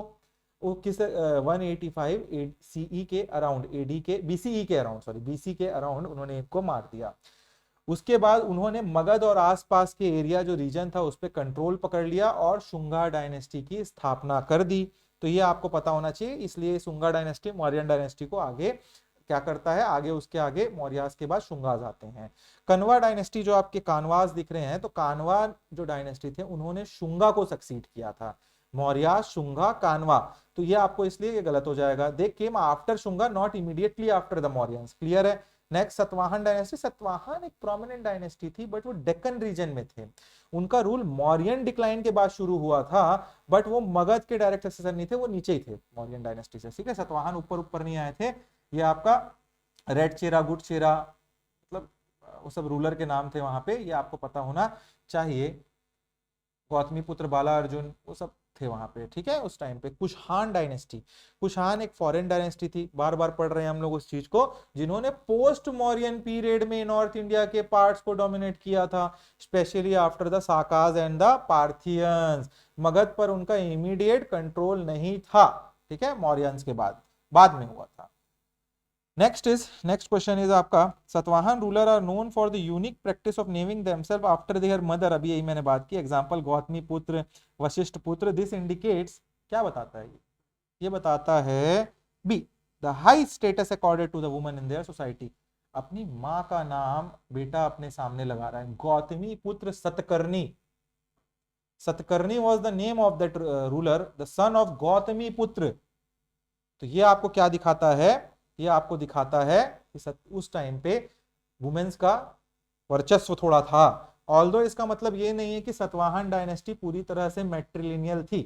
वो किस 185 सीई के अराउंड, एडी के, बीसीई के अराउंड, सॉरी बीसी के अराउंड उन्होंने इनको मार दिया। उसके बाद उन्होंने मगध और आसपास के एरिया जो रीजन था उस पर कंट्रोल पकड़ लिया और शुंगा डायनेस्टी की स्थापना कर दी। तो ये आपको पता होना चाहिए। इसलिए शुंगा डायनेस्टी मौर्यन डायनेस्टी को आगे क्या करता है, आगे उसके आगे मौर्यास के बाद शुंगास आते हैं। कनवा डायनेस्टी जो आपके कानवास दिख रहे हैं, तो कानवा जो डायनेस्टी थे उन्होंने शुंगा को सक्सीड किया था। मौर्य, शुंगा, कान्वा। तो ये आपको इसलिए ये गलत हो जाएगा। They came after Shunga, not immediately after the Mauryans. Clear है। Next Satavahana dynasty. सतवाहन एक प्रोमिनेंट डायनेस्टी थी, बट वो डेक्कन रीजन में थे। उनका रूल मौर्यन डिक्लाइन के बाद शुरू हुआ था, बट वो मगध के डायरेक्ट सक्सेसर नहीं थे, वो नीचे ही थे मौर्यन डायनेस्टी से। ठीक है, सतवाहन ऊपर ऊपर नहीं आए थे। ये आपका रेड चेरा, गुड चेरा, मतलब वो सब रूलर के नाम थे वहां पे, ये आपको पता होना चाहिए। गौतमी पुत्र बाला अर्जुन, वो सब थे वहां पे। ठीक है, उस टाइम पे कुषाण डायनेस्टी। कुषाण एक फॉरेन डायनेस्टी थी, बार बार पढ़ रहे हैं हम लोग उस चीज को, जिन्होंने पोस्ट मौर्यन पीरियड में नॉर्थ इंडिया के पार्ट्स को डोमिनेट किया था, specially after the साकाज and the Parthians. Magadh पर उनका इमीडिएट कंट्रोल नहीं था। ठीक है, मौर्यंस के बाद में हुआ था। नेक्स्ट क्वेश्चन इज आपका, Satavahana ruler are known for the unique practice of naming themselves after their mother. अभी यही मैंने बात की, एग्जांपल गौतमी पुत्र, वशिष्ठ पुत्र। दिस इंडिकेट्स, क्या बताता है ये बताता है B, the high status accorded to the woman in their society. अपनी माँ का नाम बेटा अपने सामने लगा रहा है। गौतमी पुत्र Satakarni, Satakarni was the name of that ruler, the son of Gautami पुत्र। तो ये आपको क्या दिखाता है, ये आपको दिखाता है कि उस टाइम पे वुमेन्स का वर्चस्व थोड़ा था। ऑल्दो इसका मतलब ये नहीं है कि सतवाहन डायनेस्टी पूरी तरह से मैट्रिलिनियल थी।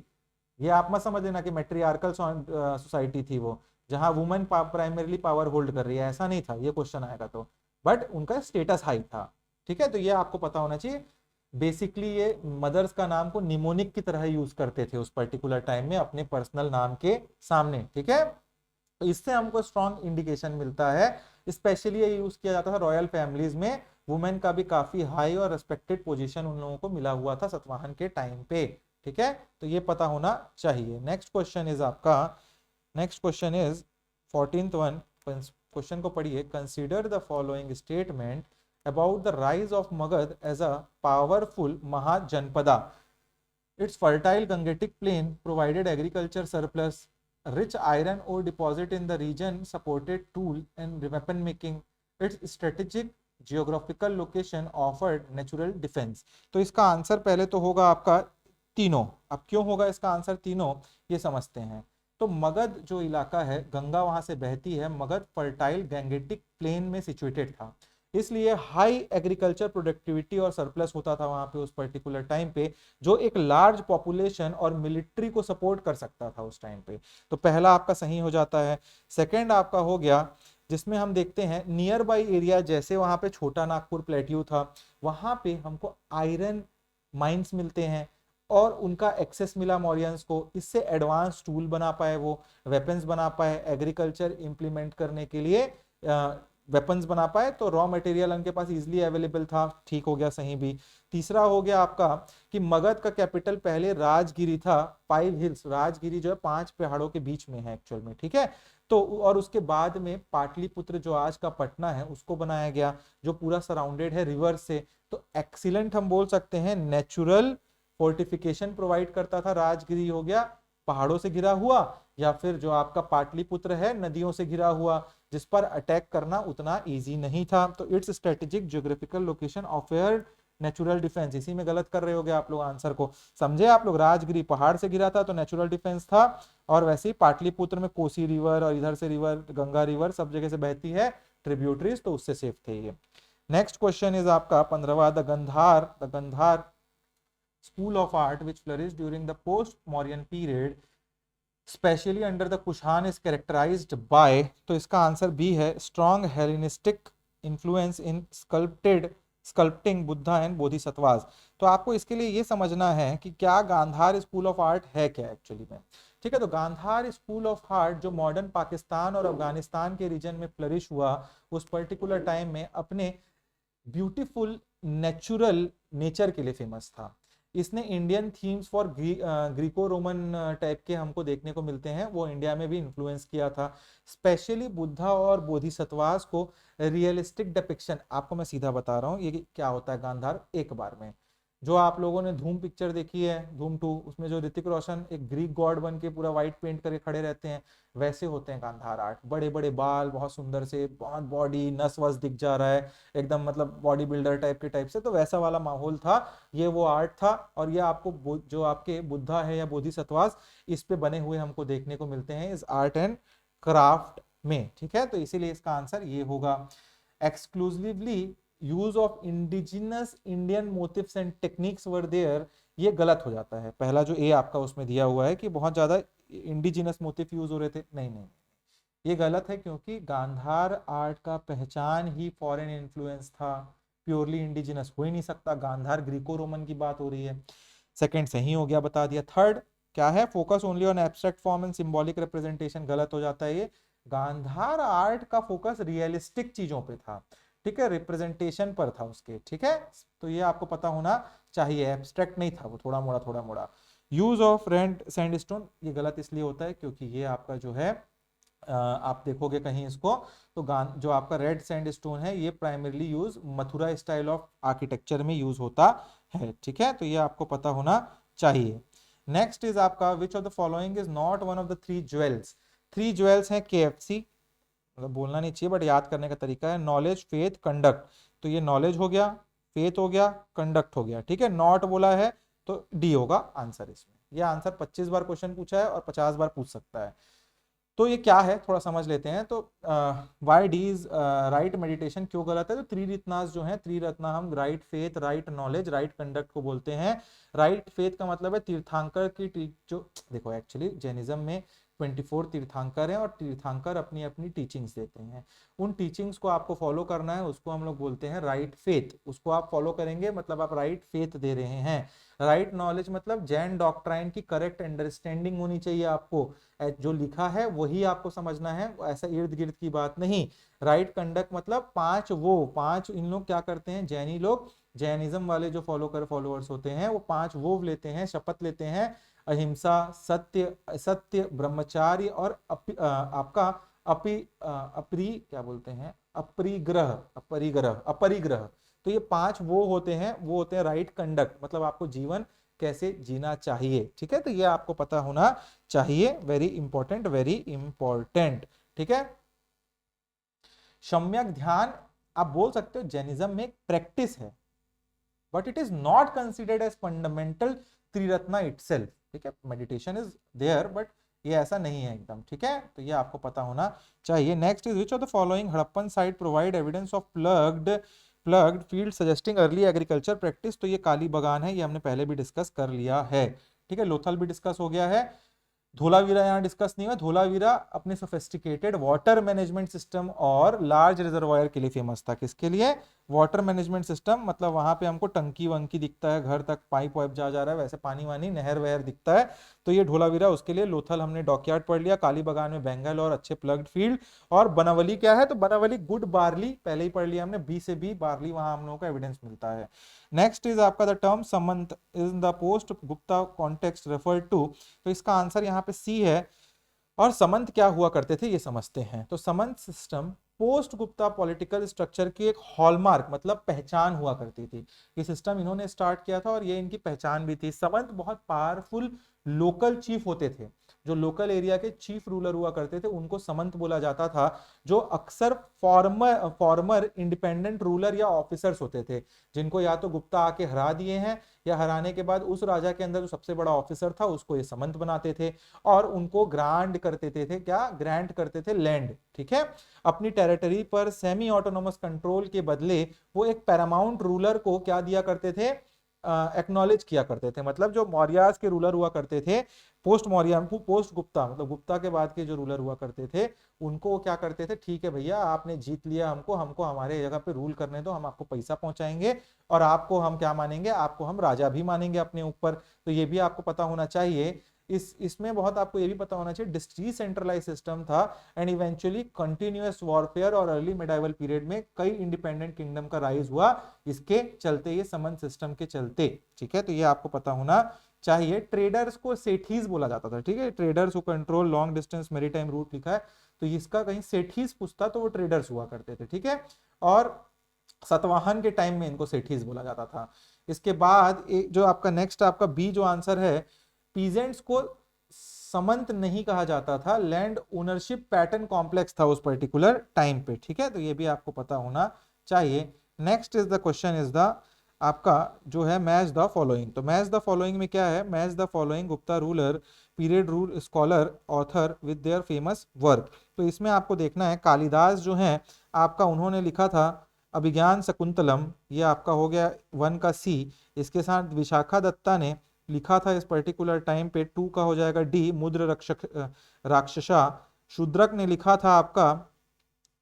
ये आप मत समझ लेना कि मैट्रियार्कल सोसाइटी थी वो, जहां वुमेन प्राइमरीली पावर होल्ड कर रही है, ऐसा नहीं था। ये क्वेश्चन आएगा तो, बट उनका स्टेटस हाई था। ठीक है, तो ये आपको पता होना चाहिए। बेसिकली ये मदर्स का नाम को निमोनिक की तरह यूज करते थे उस पर्टिकुलर टाइम में अपने पर्सनल नाम के सामने। ठीक है, तो इससे हमको स्ट्रॉन्ग इंडिकेशन मिलता है। स्पेशली ये यूज किया जाता था रॉयल फैमिलीज में, वुमेन का भी काफी हाई और रेस्पेक्टेड पोजीशन उन लोगों को मिला हुआ था सतवाहन के टाइम पे। ठीक है, तो ये पता होना चाहिए। नेक्स्ट क्वेश्चन इज आपका, next question is 14th one. Question को पढ़िए। Consider the following statement about the rise of Magadh as a powerful mahajanapada. Its fertile Gangetic plain provided agriculture surplus, rich iron ore deposit in the region supported tool and weapon making, its strategic geographical location offered natural defense। तो इसका answer पहले तो होगा आपका तीनों। अब क्यों होगा इसका आंसर तीनों, ये समझते हैं। तो मगध जो इलाका है, गंगा वहां से बहती है, मगध फर्टाइल गैंगेटिक प्लेन में सिचुएटेड था, इसलिए हाई एग्रीकल्चर प्रोडक्टिविटी और सरप्लस होता था वहां पे उस पर्टिकुलर टाइम पे, जो एक लार्ज पॉपुलेशन और मिलिट्री को सपोर्ट कर सकता था उस टाइम पे। तो पहला आपका सही हो जाता है। सेकंड आपका हो गया, जिसमें हम देखते हैं नियर बाई एरिया, जैसे वहां पे छोटा नागपुर प्लेट्यू था, वहां पे हमको आयरन माइंस मिलते हैं और उनका एक्सेस मिला मौर्यंस को। इससे एडवांस टूल बना पाए, वो वेपन्स बना पाए, एग्रीकल्चर इंप्लीमेंट करने के लिए वेपन्स बना पाए, तो रॉ मटेरियल उनके पास इजीली अवेलेबल था। ठीक हो गया, सही भी। तीसरा हो गया आपका कि मगध का कैपिटल पहले राजगिरी था, 5 हिल्स। राजगिरी जो है 5 पहाड़ों के बीच में है एक्चुअल में। ठीक है, तो और उसके बाद में पाटलिपुत्र जो आज का पटना है उसको बनाया गया, जो पूरा सराउंडेड है रिवर से। तो एक्सीलेंट हम बोल सकते हैं, नेचुरल फोर्टिफिकेशन प्रोवाइड करता था। राजगिरी हो गया पहाड़ों से घिरा हुआ, या फिर जो आपका पाटलिपुत्र है नदियों से घिरा हुआ, जिस पर अटैक करना उतना इजी नहीं था। तो it's strategic geographical location offered natural defence. इसी में गलत कर रहे होगे आप लोग आंसर को, समझे आप लोग। राजगिरी पहाड़ से घिरा था तो नेचुरल डिफेंस था, और वैसे ही पाटलिपुत्र में कोसी रिवर और इधर से रिवर गंगा रिवर सब जगह से बहती है ट्रिब्यूटरीज, तो उससे सेफ थे ये। नेक्स्ट क्वेश्चन इज आपका 15वां, the Gandhara school of art which flourish during the post Mauryan period specially under the Kushan is characterized by. तो इसका आंसर बी है, strong Hellenistic influence in sculpting Buddha and Bodhisattvas. तो आपको इसके लिए ये समझना है कि क्या गांधार स्कूल ऑफ आर्ट है क्या एक्चुअली में। ठीक है, तो गांधार स्कूल ऑफ आर्ट जो मॉडर्न पाकिस्तान और अफगानिस्तान के रीजन में फ्लरिश हुआ उस पर्टिकुलर टाइम में, अपने ब्यूटीफुल नेचुरल नेचर के लिए फेमस था। इसने Indian themes for Greco Roman type के हमको देखने को मिलते हैं, वो इंडिया में भी इन्फ्लुएंस किया था। स्पेशली बुद्धा और बोधिसत्वास को रियलिस्टिक डिपिक्शन, आपको मैं सीधा बता रहा हूँ ये क्या होता है गांधार एक बार में। जो आप लोगों ने धूम पिक्चर देखी है, धूम 2, उसमें जो ऋतिक रोशन एक ग्रीक गॉड बन के पूरा व्हाइट पेंट करके खड़े रहते हैं, वैसे होते हैं गांधार आर्ट। बड़े बड़े बाल, बहुत सुंदर से, बहुत बॉडी, नस वस दिख जा रहा है एकदम, मतलब बॉडी बिल्डर टाइप के टाइप से, तो वैसा वाला माहौल था। ये वो आर्ट था। और ये आपको जो आपके बुद्धा है या बोधिसत्वास, इस पे बने हुए हमको देखने को मिलते हैं इस आर्ट एंड क्राफ्ट में। ठीक है, तो इसीलिए इसका आंसर ये होगा। Exclusively use of indigenous Indian motifs and techniques were there, ये गलत हो जाता है। पहला जो ए आपका उसमें दिया हुआ है कि बहुत ज्यादा इंडिजिनस मोटिव यूज हो रहे थे, नहीं नहीं, ये गलत है, क्योंकि गांधार आर्ट का पहचान ही फॉरेन इन्फ्लुएंस था, प्योरली इंडिजिनस हो ही नहीं सकता। गांधार ग्रीको रोमन की बात हो रही है। सेकंड सही हो गया, बता दिया। थर्ड क्या है, focus only on abstract form and symbolic representation, गलत हो जाता है ये। गांधार आर्ट का फोकस रियलिस्टिक चीजों पे था, ठीक है, रिप्रेजेंटेशन पर था उसके। ठीक है, तो ये आपको पता होना चाहिए, एब्स्ट्रैक्ट नहीं था वो, थोड़ा मोड़ा। यूज ऑफ रेड सैंडस्टोन, ये गलत इसलिए होता है क्योंकि ये आपका जो है, आप देखोगे कहीं इसको, तो जो आपका रेड सैंडस्टोन है ये primarily use Mathura style of architecture में यूज होता है। ठीक है, तो ये आपको पता होना चाहिए। नेक्स्ट इज आपका, विच of the following is not one of the three jewels. Three jewels हैं KFC, मतलब बोलना नहीं चाहिए बट याद करने का तरीका है, नॉलेज, फेथ, कंडक्ट। तो ये नॉलेज हो गया, फेथ हो गया, कंडक्ट हो गया। ठीक है, नॉट बोला है तो डी होगा आंसर इसमें। ये आंसर 25 बार क्वेश्चन पूछा है और 50 बार पूछ सकता है। तो ये क्या है थोड़ा समझ लेते हैं। तो why D is right meditation क्यों गलत है, तो त्रिरत्नास जो है, त्रिरत्ना हम right faith, right knowledge, right conduct को बोलते हैं। राइट फेथ का मतलब है तीर्थंकर की जो, देखो एक्चुअली जैनिज्म में 24 तीर्थंकर हैं और तीर्थंकर अपनी अपनी टीचिंग्स देते हैं। उन टीचिंग्स को आपको फॉलो करना है, उसको हम लोग बोलते हैं राइट फेथ। उसको आप फॉलो करेंगे मतलब आप राइट फेथ दे रहे हैं। राइट नॉलेज मतलब जैन डॉक्ट्राइन की करेक्ट अंडरस्टैंडिंग होनी चाहिए आपको, जो लिखा है वही आपको समझना है, ऐसा इर्द गिर्द की बात नहीं। राइट कंडक्ट मतलब पांच इन लोग क्या करते हैं, जैनी लोग, जैनिज्म वाले जो फॉलोअर्स होते हैं, वो 5 वो लेते हैं, शपथ लेते हैं, अहिंसा, सत्य, सत्य, ब्रह्मचार्य और आपका अपरी क्या बोलते हैं, अपरिग्रह, अपरिग्रह। तो ये 5 वो होते हैं, राइट कंडक्ट, मतलब आपको जीवन कैसे जीना चाहिए। ठीक है, तो ये आपको पता होना चाहिए, वेरी इंपॉर्टेंट, वेरी इंपॉर्टेंट। ठीक है, सम्यक ध्यान आप बोल सकते हो जैनिज्म में एक प्रैक्टिस है, but it is not considered as fundamental Triratna itself. ठीक है, मेडिटेशन इज देयर बट ये ऐसा नहीं है एकदम। ठीक है, तो ये आपको पता होना चाहिए। Next is which of the following Harappan site provide evidence of ploughed field suggesting early agriculture practice. तो ये काली बगान है, ये हमने पहले भी डिस्कस कर लिया है। ठीक है, लोथल भी डिस्कस हो गया है। धोलावीरा यहाँ डिस्कस नहीं हुआ। धोलावीरा अपने सोफिस्टिकेटेड वाटर मैनेजमेंट सिस्टम और लार्ज रिजर्वायर के लिए फेमस था। किसके लिए, वाटर मैनेजमेंट सिस्टम, मतलब वहां पे हमको टंकी वंकी दिखता है, घर तक पाइप वाइप जा रहा है, वैसे पानी वानी नहर वहर दिखता है, तो ये धोलावीरा उसके लिए। लोथल हमने डॉकयार्ड पढ़ लिया। काली बगान में बेंगल और अच्छे प्लग्ड फील्ड। और बनावली क्या है, तो बनावली गुड बार्ली, पहले ही पढ़ लिया हमने, बी से बी बार्ली, वहां हम लोगों को एविडेंस मिलता है। नेक्स्ट इज आपका the term samanta in the post Gupta context refer to. तो इसका आंसर यहाँ पे सी है। और समंत क्या हुआ करते थे ये समझते हैं। तो Samanta system post Gupta political structure की एक हॉलमार्क, मतलब पहचान हुआ करती थी। ये सिस्टम इन्होंने स्टार्ट किया था और ये इनकी पहचान भी थी। समंत बहुत पावरफुल लोकल चीफ होते थे, जो लोकल एरिया के चीफ रूलर हुआ करते थे उनको समंत बोला जाता था, जो अक्सर फॉर्मर इंडिपेंडेंट रूलर या ऑफिसर्स होते थे, जिनको या तो गुप्ता आके हरा दिए हैं या हराने के बाद उस राजा के अंदर जो सबसे बड़ा ऑफिसर था उसको ये समंत बनाते थे और उनको ग्रांट करते थे क्या ग्रांट करते थे लैंड। ठीक है, अपनी टेरिटरी पर सेमी ऑटोनोमस कंट्रोल के बदले वो एक पैरामाउंट रूलर को क्या दिया करते थे, एक्नॉलेज किया करते थे। मतलब जो मौर्यास के रूलर हुआ करते थे, पोस्ट गुप्ता, मतलब गुप्ता के बाद के जो रूलर हुआ करते थे, उनको क्या करते थे, ठीक है भैया आपने जीत लिया हमको, हमको हमारे जगह पे रूल करने दो, हम आपको पैसा पहुंचाएंगे और आपको हम क्या मानेंगे, आपको हम राजा भी मानेंगे अपने ऊपर। तो ये भी आपको पता होना चाहिए। इसमें बहुत आपको ये भी पता होना चाहिए डिसेंट्रलाइज सिस्टम था एंड इवेंचुअली कंटिन्यूअस वॉरफेयर और अर्ली मिडाइवल पीरियड में कई इंडिपेंडेंट किंगडम का राइज हुआ इसके चलते, ये समंत सिस्टम के चलते। ठीक है, तो ये आपको पता होना चाहिए। ट्रेडर्स को सेठीज बोला जाता था। ठीक है, traders who control long distance maritime route लिखा है, तो इसका कहीं सेठीज पूछता तो वो ट्रेडर्स हुआ करते थे। ठीक है, और सतवाहन के टाइम में इनको सेठीज बोला जाता था। इसके बाद एक जो आपका नेक्स्ट आपका बी जो आंसर है, पीजेंट्स को समंत नहीं कहा जाता था, लैंड ओनरशिप पैटर्न कॉम्प्लेक्स था उस पर्टिकुलर टाइम पे। ठीक है, तो ये भी आपको पता होना चाहिए। Next is the question is the आपका जो है मैच द फॉलोइंग। तो मैच द फॉलोइंग में क्या है, match the following Gupta ruler period rule scholar author with their famous work. तो इसमें आपको देखना है कालिदास जो है आपका, उन्होंने लिखा था अभिज्ञान शकुंतलम, ये आपका हो गया 1 का सी। इसके साथ विशाखा दत्ता ने लिखा था इस पर्टिकुलर टाइम पे, 2 का हो जाएगा डी मुद्र रक्षक राक्षसा। शूद्रक ने लिखा था आपका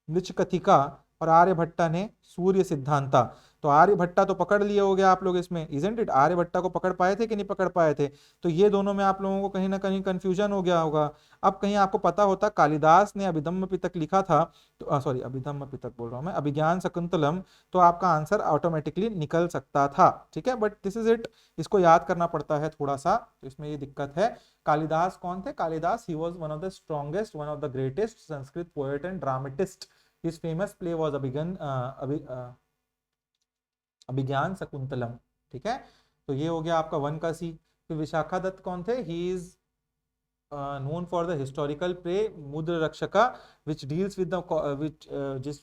मृच्छकथिका, और आर्यभट्टा ने सूर्य सिद्धांता। तो आर्यभट्टा तो पकड़ लिए हो गया आप लोग इसमें, इजंट इट? आर्यभट्टा को पकड़ पाए थे कि नहीं पकड़ पाए थे? तो ये दोनों में आप लोगों को कहीं ना कहीं कंफ्यूजन हो गया होगा। अब कहीं आपको पता होता कालिदास ने अभिधम्म पिटक लिखा था, तो सॉरी अभिधम्म पिटक बोल रहा हूं मैं, अभिज्ञान शकुंतलम, तो आपका आंसर ऑटोमेटिकली निकल सकता था। ठीक है, बट दिस इज इट, इसको याद करना पड़ता है थोड़ा सा, तो इसमें ये दिक्कत है। कालिदास कौन थे? Kalidas he was one of the strongest, one of the greatest Sanskrit poet and dramatist. His famous play was अभिज्ञान शकुंतलम। ठीक है, तो ये हो गया आपका 1 का सी। फिर विशाखा दत्त कौन थे? He is known for the historical play Mudra Rakshaka, which deals with the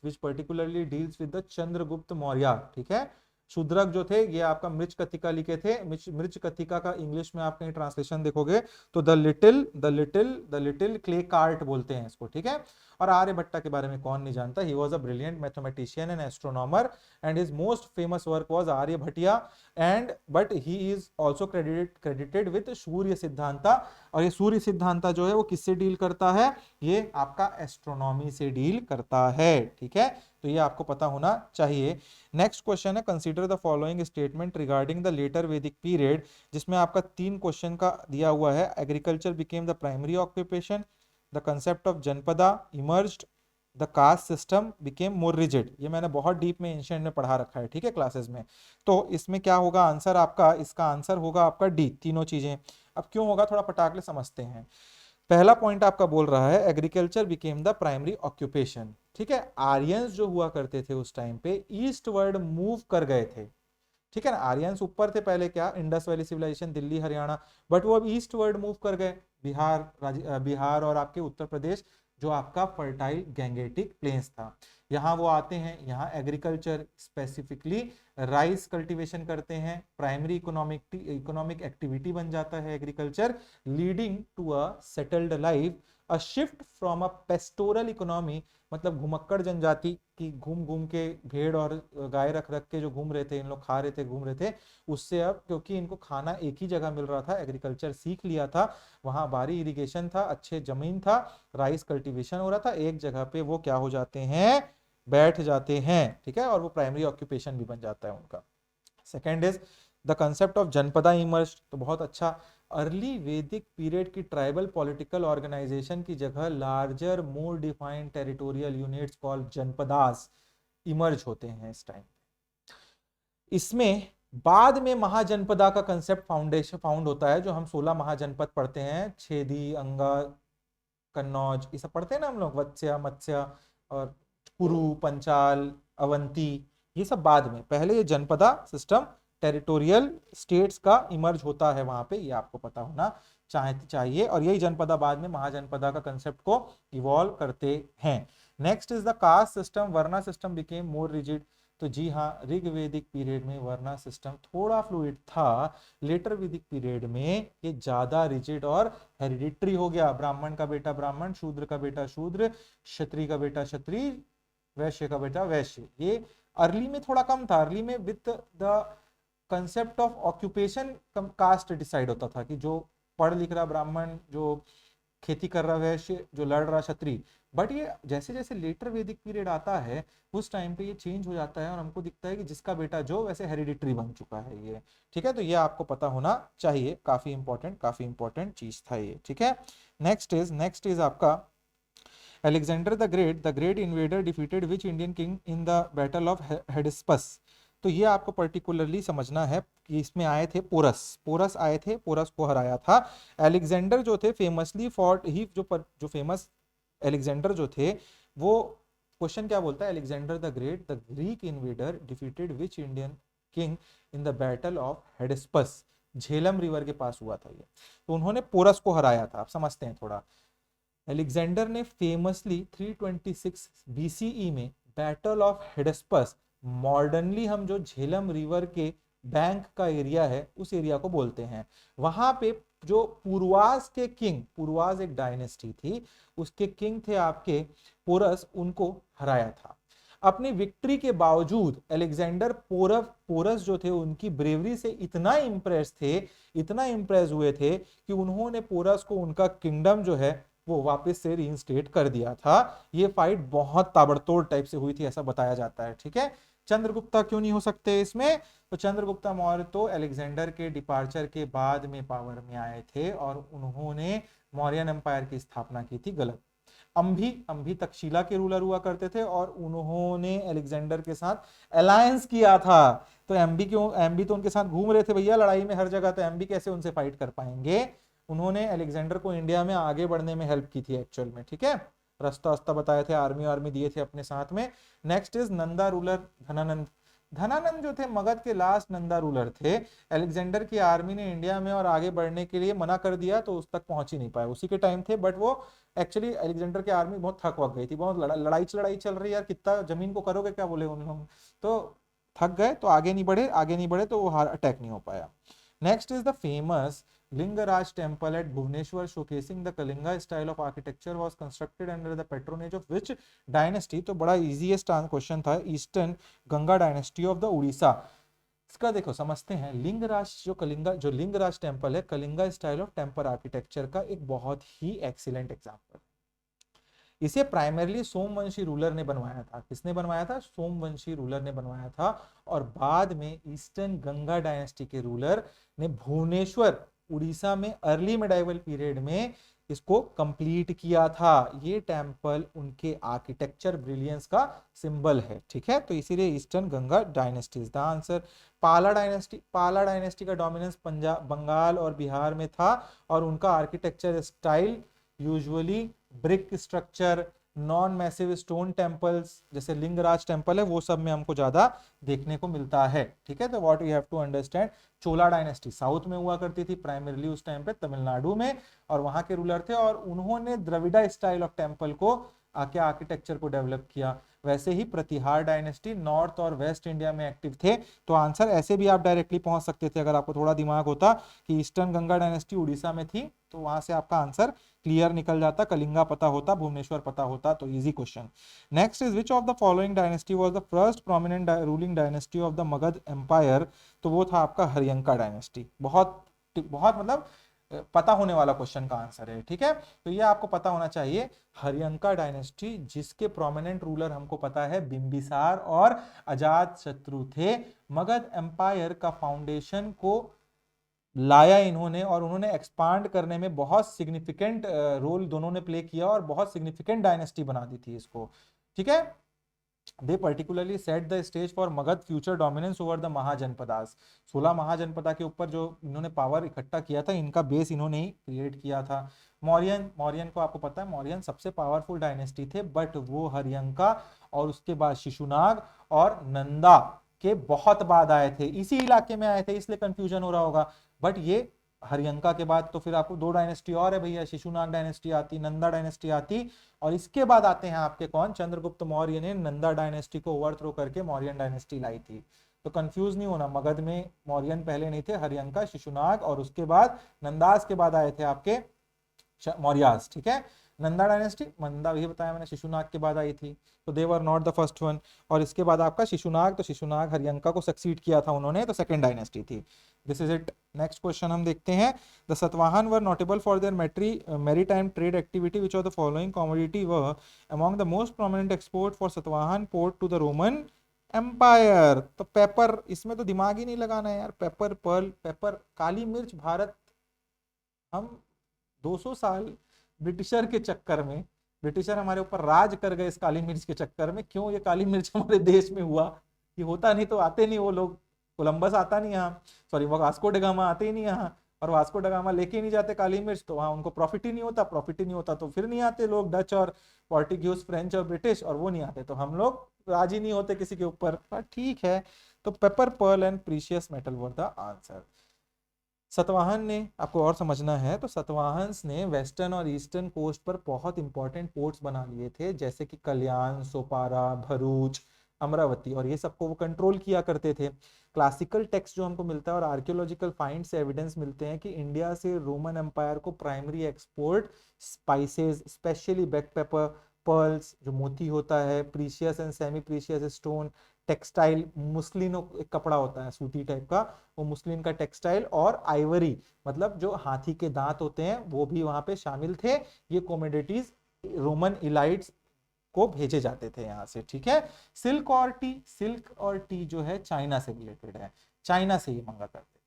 which particularly deals with the Chandragupta Maurya। ठीक है, शूद्रक जो थे ये आपका मृच कथिका लिखे थे। मृच कथिका का इंग्लिश में आप कहीं ट्रांसलेशन देखोगे तो द लिटिल क्ले कार्ट बोलते हैं इसको। ठीक है, और आर्यभट्टा के बारे में कौन नहीं जानता, he was a brilliant mathematician and astronomer and his most famous work was Aryabhatiya, and but he is also credited with Surya Siddhanta. और ये सूर्य सिद्धांता जो है वो किससे डील करता है? ये आपका एस्ट्रोनॉमी से डील करता है। ठीक है, तो ये आपको पता होना चाहिए। नेक्स्ट क्वेश्चन है, consider the following statement regarding the later Vedic period, जिसमें आपका 3 क्वेश्चन का दिया हुआ है। Agriculture became the primary occupation, the concept of Janapada emerged, the caste system became more rigid. ये मैंने बहुत डीप में एंशिएंट में पढ़ा रखा है, ठीक है, क्लासेस में। तो इसमें क्या होगा आंसर आपका? इसका आंसर होगा आपका डी, तीनों चीजें। अब क्यों होगा, थोड़ा पटाखले समझते हैं। पहला पॉइंट आपका बोल रहा है agriculture became the primary occupation. ठीक है, आर्यंस जो हुआ करते थे उस टाइम पे ईस्टवर्ड मूव कर गए थे। ठीक है ना, आर्यंस ऊपर थे पहले, क्या Indus valley Civilisation, Delhi Haryana, but वो अब ईस्टवर्ड मूव कर गए। बिहार और आपके उत्तर प्रदेश जो आपका फर्टाइल गैंगेटिक प्लेन्स था, यहाँ वो आते हैं, यहाँ एग्रीकल्चर स्पेसिफिकली राइस कल्टीवेशन करते हैं, प्राइमरी इकोनॉमिक एक्टिविटी बन जाता है agriculture, leading to a settled life, a shift from a pastoral economy, मतलब घुमक्कड़ जनजाति की घूम घूम के भेड़ और गाय रख रख के जो घूम रहे थे, इन लोग खा रहे थे, घूम रहे थे, उससे अब क्योंकि इनको खाना एक ही जगह मिल रहा था, एग्रीकल्चर सीख लिया था, वहां भारी इरिगेशन था, अच्छे जमीन था, राइस कल्टीवेशन हो रहा था, एक जगह पे वो क्या हो जाते हैं, बैठ जाते हैं। ठीक है, और वो प्राइमरी ऑक्यूपेशन भी बन जाता है उनका। Second is the concept of Janapada emerge, तो बहुत अच्छा, अर्ली वैदिक पीरियड की ट्राइबल पॉलिटिकल ऑर्गेनाइजेशन की जगह larger more defined territorial units called Janapadas emerge होते हैं इस टाइम। इसमें बाद में महाजनपदा का कंसेप्ट फाउंड होता है, जो हम 16 महाजनपद पढ़ते हैं, छेदी, अंगा, कन्नौज, ये सब पढ़ते हैं ना हम लोग, वत्स्य, मत्स्य और कुरु, पंचाल, अवंती, ये सब बाद में। पहले ये जनपदा सिस्टम टेरिटोरियल स्टेट्स का इमर्ज होता है वहां पे, ये आपको पता होना चाहिए। और यही जनपदा बाद में महाजनपदा का कंसेप्ट को इवॉल्व करते हैं। Next is the caste system, varna system became more rigid. तो जी हाँ, ऋग्वेदिक पीरियड में वर्ना सिस्टम थोड़ा फ्लूइड था, लेटर वैदिक पीरियड में ये ज्यादा रिजिड और हेरिडिटरी हो गया। ब्राह्मण का बेटा ब्राह्मण, शूद्र का बेटा शूद्र, क्षत्रिय का बेटा क्षत्रिय, वैश्य का बेटा वैश्य। ये अर्ली में थोड़ा कम था, अर्ली में with the concept of occupation caste decide होता था कि जो पढ़ लिख रहा ब्राह्मण, जो खेती कर रहा वैश्य, जो लड़ रहा क्षत्रिय। बट ये जैसे जैसे लेटर वैदिक पीरियड आता है उस टाइम पे ये चेंज हो जाता है, और हमको दिखता है कि जिसका बेटा जो, वैसे हेरिडिटरी बन चुका है ये। ठीक है, तो ये आपको पता होना चाहिए, काफी इंपॉर्टेंट चीज था ये। ठीक है, नेक्स्ट इज आपका Alexander the Great invader defeated which Indian king in the battle of Hydaspes. तो ये आपको पर्टिकुलरली समझना है कि इसमें आए थे पोरस आए थे, पोरस को हराया था। अलेक्जेंडर जो थे फेमसली फॉट ही, जो फेमस अलेक्जेंडर जो थे वो क्वेश्चन क्या बोलता है, Alexander the Great the Greek invader defeated which Indian king in the battle of Hydaspes, Jhelum river के पास हुआ था ये। तो उन्होंने पोरस को हराया था। आप समझते हैं थोड़ा। अलेक्जेंडर ने फेमसली 326 बीसीई में बैटल ऑफ हेडेस्पस, मॉडर्नली हम जो झेलम रिवर के बैंक का एरिया है उस एरिया को बोलते हैं, वहां पे जो पूर्वाज के किंग, पूर्वाज एक डायनेस्टी थी, उसके किंग थे आपके पोरस, उनको हराया था। अपनी विक्ट्री के बावजूद अलेक्जेंडर पोरस जो थे उनकी ब्रेवरी से इतना इंप्रेस थे, इतना इंप्रेस हुए थे कि उन्होंने पोरस को उनका किंगडम जो है वो वापस से रीइंस्टेट कर दिया था। ये फाइट बहुत ताबड़तोड़ टाइप से हुई थी ऐसा बताया जाता है। ठीक है, चंद्रगुप्ता क्यों नहीं हो सकते इसमें? तो चंद्रगुप्ता मौर्य तो अलेक्जेंडर के डिपार्चर के बाद में पावर में आए थे और उन्होंने मौर्यन एम्पायर की स्थापना की थी। गलत। अंभी तक्षशिला के रूलर हुआ करते थे और उन्होंने अलेक्जेंडर के साथ अलायंस किया था। तो एम्बी तो उनके साथ घूम रहे थे भैया लड़ाई में हर जगह, तो एम्बी कैसे उनसे फाइट कर पाएंगे? उन्होंने अलेक्जेंडर को इंडिया में आगे बढ़ने में हेल्प की थी एक्चुअल में। ठीक है, रास्ता रास्ता बताए थे, आर्मी दिए थे अपने साथ में। Next is Nanda ruler Dhanananda. Dhanananda जो थे मगध के लास्ट नंदा रूलर थे। अलेक्जेंडर की आर्मी ने इंडिया में और आगे बढ़ने के लिए मना कर दिया तो उस तक पहुंच ही नहीं पाए, उसी के टाइम थे। बट वो एक्चुअली अलेक्जेंडर की आर्मी बहुत थक वक गई थी, बहुत लड़ाई चल रही है यार, कितना जमीन को करोगे क्या, बोले उन लोग। तो थक गए तो आगे नहीं बढ़े तो वो अटैक नहीं हो पाया। Next is the famous Lingaraj temple at Bhubaneswar showcasing the Kalinga style of architecture was constructed under the patronage of which dynasty? तो बड़ा easiest क्वेश्चन था, eastern Ganga dynasty of the Orissa. इसका देखो समझते हैं, जो लिंगराज टेम्पल है, Kalinga style of temple architecture का एक बहुत ही एक्सीलेंट एग्जाम्पल। इसे प्राइमरली सोमवंशी रूलर ने बनवाया था। किसने बनवाया था? सोमवंशी रूलर ने बनवाया था। और बाद में ईस्टर्न गंगा डायनेस्टी के रूलर ने भुवनेश्वर उड़ीसा में अर्ली मेडाइवल पीरियड में इसको कंप्लीट किया था। ये टेम्पल उनके आर्किटेक्चर ब्रिलियंस का सिंबल है। ठीक है, तो इसीलिए eastern Ganga dynasty is the answer. पाला डायनेस्टी का डोमिनेंस पंजाब, बंगाल और बिहार में था और उनका architecture style usually brick structure, non massive stone temples जैसे लिंगराज टेम्पल है वो सब में हमको ज्यादा देखने को मिलता है। ठीक है, तो what you have to understand, Chola dynasty south में हुआ करती थी प्राइमरली उस टाइम पे तमिलनाडु में, और वहां के रूलर थे और उन्होंने द्रविड़ा स्टाइल ऑफ टेम्पल को आके आर्किटेक्चर को डेवलप किया। वैसे ही प्रतिहार डायनेस्टी नॉर्थ और वेस्ट इंडिया में एक्टिव थे। तो आंसर ऐसे भी आप डायरेक्टली पहुंच सकते थे अगर आपको थोड़ा दिमाग होता कि ईस्टर्न गंगा डायनेस्टी उड़ीसा में थी, तो वहां से आपका आंसर क्लियर निकल जाता, कलिंगा पता होता, भुवनेश्वर पता होता, तो easy question. Next is which of the following dynasty was the first prominent ruling dynasty of the Magadh empire? तो वो था आपका हरियंका डायनेस्टी। बहुत बहुत मतलब पता होने वाला क्वेश्चन का आंसर है। ठीक है, तो ये आपको पता होना चाहिए। हरियंका डायनेस्टी जिसके प्रोमिनेंट रूलर हमको पता है बिंबिसार और अजात शत्रु थे। मगध एम्पायर का फाउंडेशन को लाया इन्होंने और उन्होंने एक्सपांड करने में बहुत सिग्निफिकेंट रोल दोनों ने प्ले किया और बहुत सिग्निफिकेंट डायनेस्टी बना दी थी इसको। ठीक है, they particularly set the stage for Magadha future dominance over the Mahajanapadas. 16 Mahajanapada के ऊपर जो इन्होंने पावर इकट्ठा किया था, इनका बेस इन्होंने ही क्रिएट किया था। मौर्यन को आपको पता है, मौर्यन सबसे पावरफुल डायनेस्टी थे, बट वो हरियंका और उसके बाद शिशुनाग और नंदा के बहुत बाद आए थे, इसी इलाके में आए थे, इसलिए कंफ्यूजन हो रहा होगा। बट ये हरियंका के बाद तो फिर आपको दो डायनेस्टी और है भैया, शिशुनाग डायनेस्टी आती, नंदा डायनेस्टी आती, और इसके बाद आते हैं आपके कौन? चंद्रगुप्त मौर्य ने नंदा डायनेस्टी को ओवरथ्रो करके मौर्यन डायनेस्टी लाई थी। तो कंफ्यूज नहीं होना, मगध में मौर्यन पहले नहीं थे, हरियंका, शिशुनाग और उसके बाद नंदास के बाद आए थे आपके मौर्यास। ठीक है, नंदा डायनेस्टी, नंदा भी बताया मैंने, शिशुनाग के बाद आई थी, तो they were not the first one. और इसके बाद आपका शिशुनाग, तो शिशुनाग हरियंका को सक्सीड किया था उन्होंने, तो सेकंड डायनेस्टी थी। This is it. Next question हम देखते हैं, the Satavahana were notable for their maritime trade activity, which of the following commodity were among the most prominent export for Satavahana port to the Roman empire? तो pepper, इसमें तो दिमाग ही नहीं लगाना है यार, पेपर, पर्ल, पेपर, काली मिर्च। भारत, हम 200 साल ब्रिटिशर के चक्कर में, ब्रिटिशर हमारे ऊपर राज कर गए इस काली मिर्च के चक्कर में। क्यों ये काली मिर्च हमारे देश में हुआ? ये होता नहीं तो आते नहीं वो लोग, कोलंबस आता नहीं यहाँ, सॉरी वो वास्को ड गामा आते ही नहीं यहाँ, और वास्को ड गामा लेके ही नहीं जाते काली मिर्च, तो वहां उनको प्रॉफिट ही नहीं होता, प्रॉफिट ही नहीं होता तो फिर नहीं आते लोग, डच और पोर्टुगीज, फ्रेंच और ब्रिटिश, और वो नहीं आते तो हम लोग राजी नहीं होते किसी के ऊपर, पर ठीक है। तो paper, Perl and precious metal were the answer. Satavahana ने, आपको और समझना है तो सतवाहन ने वेस्टर्न और ईस्टर्न कोस्ट पर बहुत इंपॉर्टेंट पोर्ट्स बना लिए थे, जैसे कि कल्याण, सोपारा, भरूच, अमरावती, और ये सबको वो कंट्रोल किया करते थे। क्लासिकल टेक्स्ट जो हमको मिलता है और आर्कियोलॉजिकल फाइंड से एविडेंस मिलते हैं कि इंडिया से रोमन एम्पायर को primary export spices, specially black pepper, pearls जो मोती होता है, precious and semi precious stone, textile, muslin एक कपड़ा होता है सूती टाइप का, वो मुस्लिन का टेक्सटाइल, और आइवरी मतलब जो हाथी के दांत होते हैं वो भी वहां पे शामिल थे। ये कॉमोडिटीज रोमन इलाइट्स को भेजे जाते थे यहाँ से, ठीक है। सिल्क और टी, सिल्क और टी जो है चाइना से रिलेटेड है, चाइना से ये मंगा करते थे।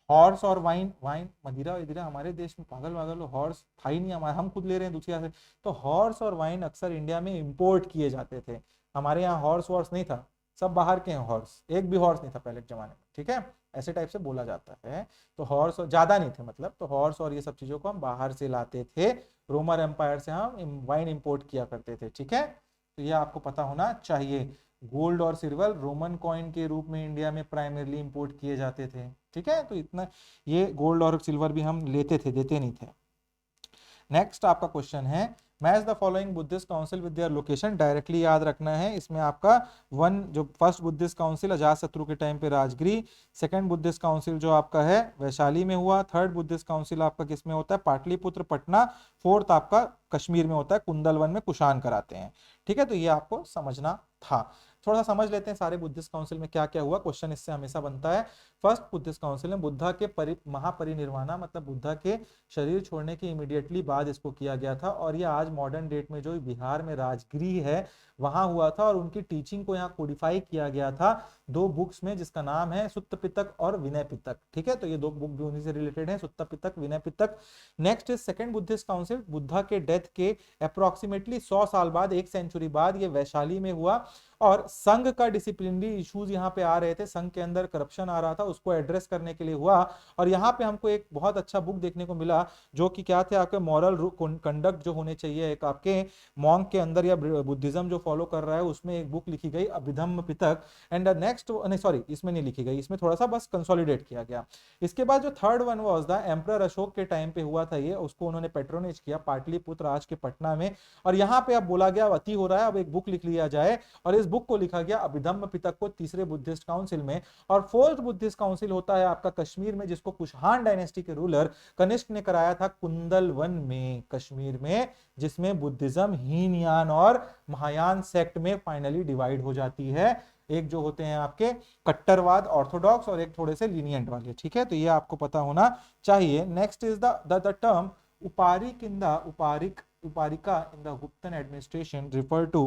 हॉर्स और वाइन, वाइन मदिरा वदिरा हमारे देश में पागल पागल, हॉर्स था ही नहीं हमारे, हम खुद ले रहे हैं दूसरी से, तो हॉर्स और वाइन अक्सर इंडिया में इंपोर्ट किए जाते थे। हमारे यहाँ हॉर्स वॉर्स नहीं था, सब बाहर के हैं हॉर्स, एक भी हॉर्स नहीं था पहले के जमाने में, ठीक है, ऐसे टाइप से बोला जाता है। तो हॉर्स ज्यादा नहीं थे मतलब, तो हॉर्स और ये सब चीजों को हम बाहर से लाते थे, रोमन एम्पायर से हम वाइन इंपोर्ट किया करते थे, ठीक है। तो ये आपको पता होना चाहिए। गोल्ड और सिल्वर रोमन कॉइन के रूप में इंडिया में प्राइमरली इंपोर्ट किए जाते थे, ठीक है। तो इतना, ये गोल्ड और सिल्वर भी हम लेते थे, देते नहीं थे। नेक्स्ट आपका क्वेश्चन है, match the following Buddhist council with their location, directly याद रखना है। इसमें आपका वन, जो फर्स्ट बुद्धिस्ट काउंसिल अजात शत्रु के टाइम पे राजगिरी, सेकंड बुद्धिस्ट काउंसिल जो आपका है वैशाली में हुआ, थर्ड बुद्धिस्ट काउंसिल आपका किस में होता है, पाटलिपुत्र पटना, फोर्थ आपका कश्मीर में होता है, कुंदलवन में कुशान कराते हैं, ठीक है। तो ये आपको समझना था। थोड़ा सा समझ लेते हैं सारे बुद्धिस्ट काउंसिल में क्या क्या हुआ, क्वेश्चन इससे हमेशा बनता है। फर्स्ट बुद्धिस्ट काउंसिल में बुद्धा के महापरिनिर्वाणा, मतलब बुद्धा के शरीर छोड़ने के इमीडिएटली बाद इसको किया गया था, और ये आज मॉडर्न डेट में जो बिहार में राजगृह है वहां हुआ था, और उनकी टीचिंग को यहाँ कोडिफाई किया गया था दो बुक्स में, जिसका नाम है सुत्त पिटक और विनय पिटक, ठीक है। तो ये दो बुक भी उन्हीं से रिलेटेड है, Sutta Pitaka, Vinaya Pitaka. Next is second Buddhist council, Buddha के डेथ के अप्रोक्सीमेटली 100 साल बाद, 1 सेंचुरी बाद ये वैशाली में हुआ, और संघ का डिसिप्लिनरी इश्यूज यहाँ पे आ रहे थे, संघ के अंदर करप्शन आ रहा था, उसको एड्रेस करने के लिए हुआ। और यहाँ पे हमको एक बहुत अच्छा बुक देखने को मिला, जो कि क्या थे, आपके मॉरल कंडक्ट जो होने चाहिए एक आपके मॉन्क के अंदर, या बुद्धिज्म जो फॉलो कर रहा है उसमें, एक बुक लिखी गई अभिधम्म पिटक। एंड नेक्स्ट, नहीं सॉरी, इसमें नहीं लिखी गई, इसमें थोड़ा सा बस कंसोलिडेट किया गया। इसके बाद जो third one was the emperor Ashok के टाइम पे हुआ था ये, उसको उन्होंने पेट्रोनेज किया पाटलिपुत्र आज के पटना में, और यहाँ पे अब बोला गया अति हो रहा है, अब एक बुक लिख लिया जाए, और इस बुक को लिखा गया अभिधम्म पिटक को तीसरे बुद्धिस्ट काउंसिल में। और फोर्थ बुद्धिस्ट काउंसिल होता है आपका कश्मीर में, जिसको कुषाण डायनेस्टी के रूलर कनिष्क ने कराया था कुंदलवन में, कश्मीर में, जिसमें बुद्धिज्म हीनयान और महायान सेक्ट में फाइनली डिवाइड हो जाती है। एक जो होते हैं आपके कट्टरवाद ऑर्थोडॉक्स, और एक थोड़े से लीनियंट वाले, ठीक है। तो ये आपको पता होना चाहिए। Next is the term Uparika in the Uparika in the Guptan administration refer to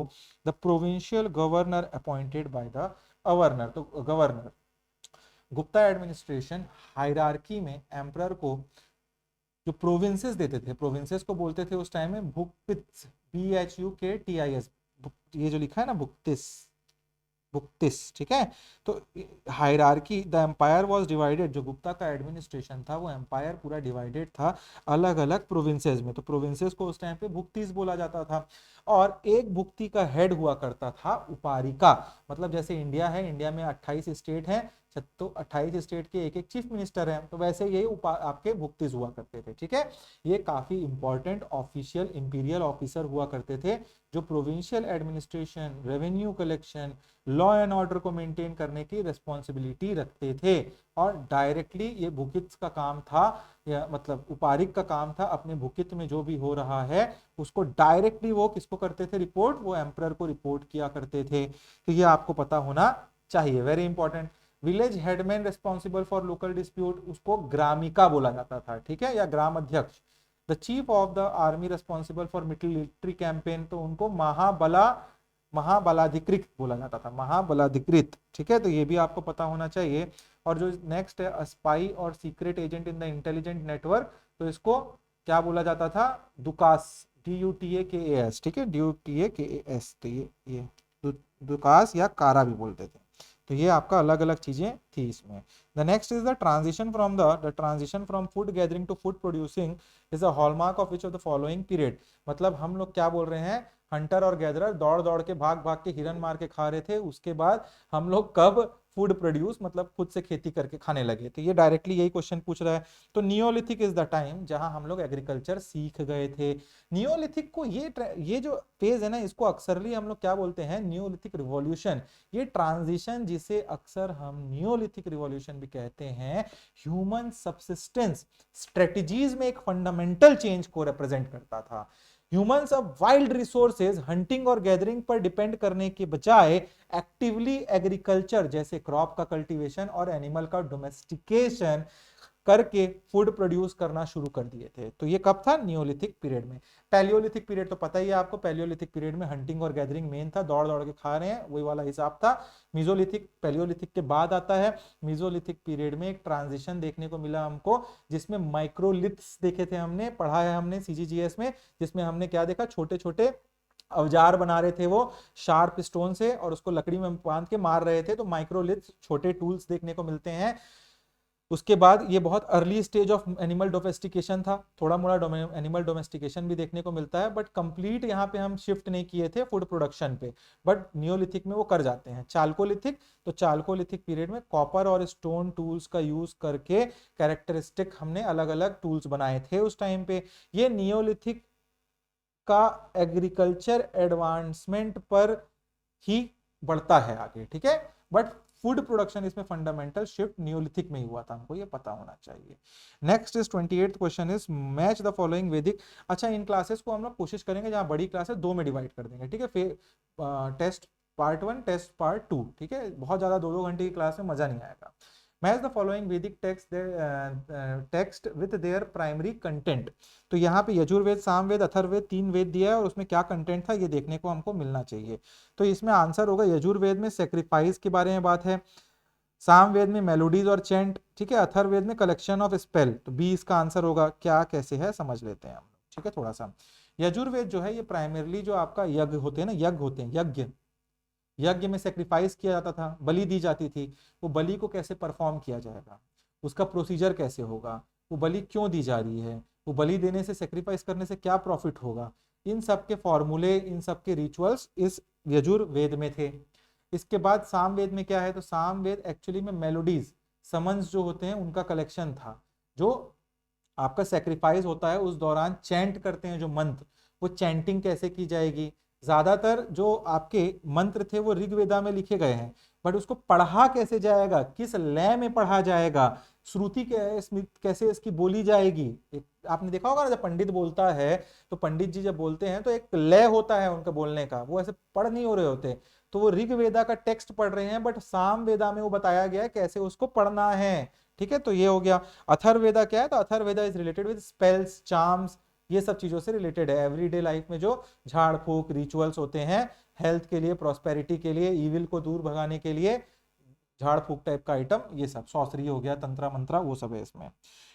the provincial governor appointed by the governor। तो गवर्नर, गुप्ता एडमिनिस्ट्रेशन हायरार्की में एम्परर को जो प्रोविंसेस देते थे, प्रोविंसेस को बोलते थे उस टाइम में भुक्तिस, BHUKTIS, ये जो लिखा है ना भुक्तिस, बुक्तिस, ठीक है। तो hierarchy, the empire was divided, जो गुप्ता का एडमिनिस्ट्रेशन था वो एम्पायर पूरा डिवाइडेड था अलग अलग प्रोविंसेस में, तो प्रोविंसेस को उस टाइम पे भुक्तिस बोला जाता था। और एक भुक्ति का हेड हुआ करता था उपारिका, मतलब जैसे इंडिया है, इंडिया में 28 स्टेट हैं, तो 28 स्टेट के एक एक चीफ मिनिस्टर हैं, तो वैसे ये आपके भुक्तिस हुआ करते थे, ठीक है। ये काफी इंपॉर्टेंट ऑफिशियल इंपीरियल ऑफिसर हुआ करते थे, जो provincial administration, revenue collection, law and order को मेंटेन करने की रिस्पॉन्सिबिलिटी रखते थे। और डायरेक्टली ये भुकित का काम था, या मतलब उपारिक का काम था, अपने भुकित में जो भी हो रहा है उसको डायरेक्टली वो किसको करते थे रिपोर्ट, वो एम्परर को रिपोर्ट किया करते थे। तो ये आपको पता होना चाहिए, very important. Village headman responsible for local dispute, उसको ग्रामिका बोला जाता था, ठीक है, या ग्राम अध्यक्ष। The chief of the army responsible for military campaign, तो उनको महाबलाधिकृत बोला जाता था, महाबलाधिकृत, ठीक है। तो ये भी आपको पता होना चाहिए। और जो नेक्स्ट है स्पाई और secret agent in the intelligent network, तो इसको क्या बोला जाता था, दुकास, DUTAKAS, ठीक है, DUTAKAS। तो ये दुकास या कारा भी बोलते थे, तो ये आपका अलग अलग चीजें थी इसमें। The next is the transition from food gathering to food producing is a hallmark of which of the following period. मतलब हम लोग क्या बोल रहे हैं, हंटर और गैदरर दौड़ दौड़ के भाग भाग के हिरन मार के खा रहे थे, उसके बाद हम लोग कब फूड प्रोड्यूस मतलब खुद से खेती करके खाने लगे। तो ये डायरेक्टली यही क्वेश्चन पूछ रहा है। तो नियोलिथिक इज द टाइम जहां हम लोग एग्रीकल्चर सीख गए थे। नियोलिथिक को ये जो फेज है ना, इसको अक्सरली हम लोग क्या बोलते हैं, नियोलिथिक रिवॉल्यूशन। ये ट्रांजिशन जिसे अक्सर हम नियोलिथिक रिवॉल्यूशन भी कहते हैं, ह्यूमन सब्सिस्टेंस स्ट्रेटजीज में एक फंडामेंटल चेंज को रिप्रेजेंट करता था। ह्यूमंस अब वाइल्ड रिसोर्सेज हंटिंग और गैदरिंग पर डिपेंड करने के बजाय एक्टिवली एग्रीकल्चर जैसे क्रॉप का कल्टीवेशन और एनिमल का डोमेस्टिकेशन करके फूड प्रोड्यूस करना शुरू कर दिए थे। तो ये कब था, नियोलिथिक पीरियड में। पैलियोलिथिक पीरियड तो पता ही है आपको, पैलियोलिथिक पीरियड में हंटिंग और गैदरिंग मेन था, दौड़ दौड़ के खा रहे हैं, वही वाला हिसाब था। मीजोलिथिक पैलियोलिथिक के बाद आता है। मीजोलिथिक पीरियड में एक ट्रांजिशन देखने को मिला हमको, जिसमें माइक्रोलिथ्स देखे थे, हमने पढ़ा है हमने सीजीजीएस में, जिसमें हमने क्या देखा, छोटे छोटे औजार बना रहे थे वो शार्प स्टोन से और उसको लकड़ी में बांध के मार रहे थे। तो माइक्रोलिथ्स छोटे टूल्स देखने को मिलते हैं। उसके बाद ये बहुत early stage of animal domestication था, थोड़ा मोड़ा एनिमल डोमेस्टिकेशन भी देखने को मिलता है, बट कंप्लीट यहाँ पे हम शिफ्ट नहीं किए थे फूड प्रोडक्शन पे, बट नियोलिथिक में वो कर जाते हैं। चालकोलिथिक, तो चालकोलिथिक पीरियड में कॉपर और स्टोन टूल्स का यूज करके कैरेक्टरिस्टिक हमने अलग अलग टूल्स बनाए थे उस टाइम पे। ये नियोलिथिक का एग्रीकल्चर एडवांसमेंट पर ही बढ़ता है आगे, ठीक है, बट फूड प्रोडक्शन इसमें फंडामेंटल शिफ्ट नियोलिथिक में ही हुआ था, हमको ये पता होना चाहिए। Next is 28th question is match the following वैदिक। अच्छा, इन क्लासेस को हम लोग कोशिश करेंगे जहां बड़ी क्लास है दो में डिवाइड कर देंगे, ठीक है, फिर टेस्ट पार्ट 1 टेस्ट पार्ट 2, ठीक है, बहुत ज्यादा 2-2 घंटे की क्लास में मजा नहीं आएगा। मैच द फॉलोइंग वैदिक text with their primary content. तो यहाँ पे यजुर्वेद, सामवेद, अथर्ववेद 3 वेद दिया है और उसमें क्या कंटेंट था ये देखने को हमको मिलना चाहिए। तो इसमें आंसर होगा, यजुर्वेद में सेक्रीफाइस के बारे में बात है, सामवेद में मेलोडीज और चेंट, ठीक है, अथर्ववेद में कलेक्शन ऑफ स्पेल। तो बी इसका आंसर होगा। क्या कैसे है समझ लेते हैं हम, ठीक है, थोड़ा सा। यजुर्वेद जो है ये प्राइमरली जो आपका यज्ञ होते हैं ना, यज्ञ होते हैं, यज्ञ यज्ञ में सेक्रीफाइस किया जाता था, बलि दी जाती थी। वो बलि को कैसे परफॉर्म किया जाएगा, उसका प्रोसीजर कैसे होगा, वो बलि क्यों दी जा रही है, वो बलि देने से, सेक्रीफाइस करने से क्या प्रॉफिट होगा, इन सब के फॉर्मूले, इन सब के रिचुअल्स इस यजुर्वेद में थे। इसके बाद सामवेद में क्या है, तो सामवेद एक्चुअली में मेलोडीज, समन्स जो होते हैं उनका कलेक्शन था। जो आपका सेक्रीफाइस होता है उस दौरान चैंट करते हैं जो मंत्र, वो चैंटिंग कैसे की जाएगी। ज्यादातर जो आपके मंत्र थे वो ऋग्वेदा में लिखे गए हैं, बट उसको पढ़ा कैसे जाएगा, किस लय में पढ़ा जाएगा, श्रुति कैसे इसकी बोली जाएगी। एक आपने देखा होगा ना, जब पंडित बोलता है तो पंडित जी जब बोलते हैं तो एक लय होता है उनका बोलने का, वो ऐसे पढ़ नहीं हो रहे होते। तो वो ऋग्वेदा का टेक्स्ट पढ़ रहे हैं, बट सामवेदा में वो बताया गया है कैसे उसको पढ़ना है, ठीक है। तो ये हो गया। अथर्ववेदा क्या है, तो Atharvaveda is related with spells, charms, ये सब चीजों से रिलेटेड है। एवरीडे लाइफ में जो झाड़ फूक रिचुअल्स होते हैं, हेल्थ के लिए, प्रॉस्पेरिटी के लिए, इविल को दूर भगाने के लिए, झाड़ फूक टाइप का आइटम, ये सब सॉसरी हो गया, तंत्रा मंत्रा, वो सब है इसमें।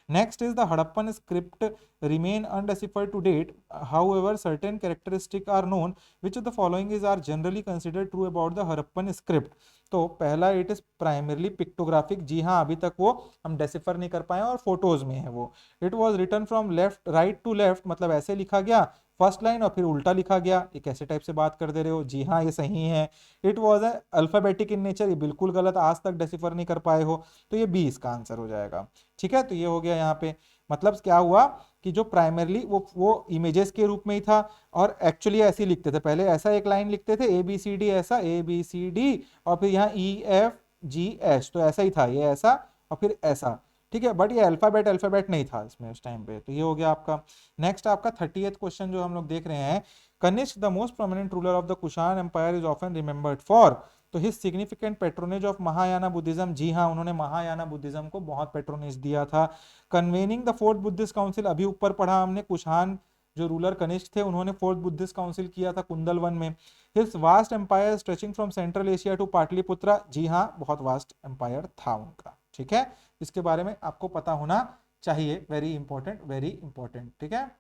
Next is the Harappan script remain undeciphered to date, however certain characteristic are known, which of the following is are generally considered true about the Harappan script. तो पहला, इट इज प्राइमरली पिक्टोग्राफिक, जी हाँ, अभी तक वो हम डेसिफर नहीं कर पाए और फोटोज में है वो। It was written from left right to left, मतलब ऐसे लिखा गया फर्स्ट लाइन और फिर उल्टा लिखा गया। ये कैसे टाइप से बात कर दे रहे हो, जी हाँ ये सही है। It was alphabetic in nature, ये बिल्कुल गलत, आज तक डेसिफर नहीं कर पाए हो, तो ये बी इसका आंसर हो जाएगा, ठीक है। तो ये हो गया यहाँ पे, मतलब क्या हुआ कि जो प्राइमरली वो इमेजेस के रूप में ही था, और एक्चुअली ऐसे ही लिखते थे पहले, ऐसा एक लाइन लिखते थे ए बी सी डी, ऐसा ए बी सी डी, और फिर यहाँ ई एफ जी एच, तो ऐसा ही था, ये ऐसा और फिर ऐसा, ठीक है। बट ये अल्फाबेट नहीं था इसमें उस टाइम पे। तो ये हो गया आपका। नेक्स्ट आपका 30th क्वेश्चन जो हम लोग देख रहे हैं, Kanishka the most prominent ruler of the Kushan empire is often remembered for, तो his significant patronage of Mahayana Buddhism, जी हाँ, उन्होंने महायाना बुद्धिज्म को बहुत पेट्रोनेज दिया था। Convening the fourth Buddhist council, अभी ऊपर पढ़ा हमने, कुषाण जो रूलर कनिष्क थे उन्होंने फोर्थ बुद्धिस्ट काउंसिल किया था कुंदलवन में। His vast empire stretching from central Asia to Pataliputra, जी हाँ, बहुत वास्ट एम्पायर था उनका, ठीक है। इसके बारे में आपको पता होना चाहिए, वेरी इंपॉर्टेंट, वेरी इंपॉर्टेंट, ठीक है।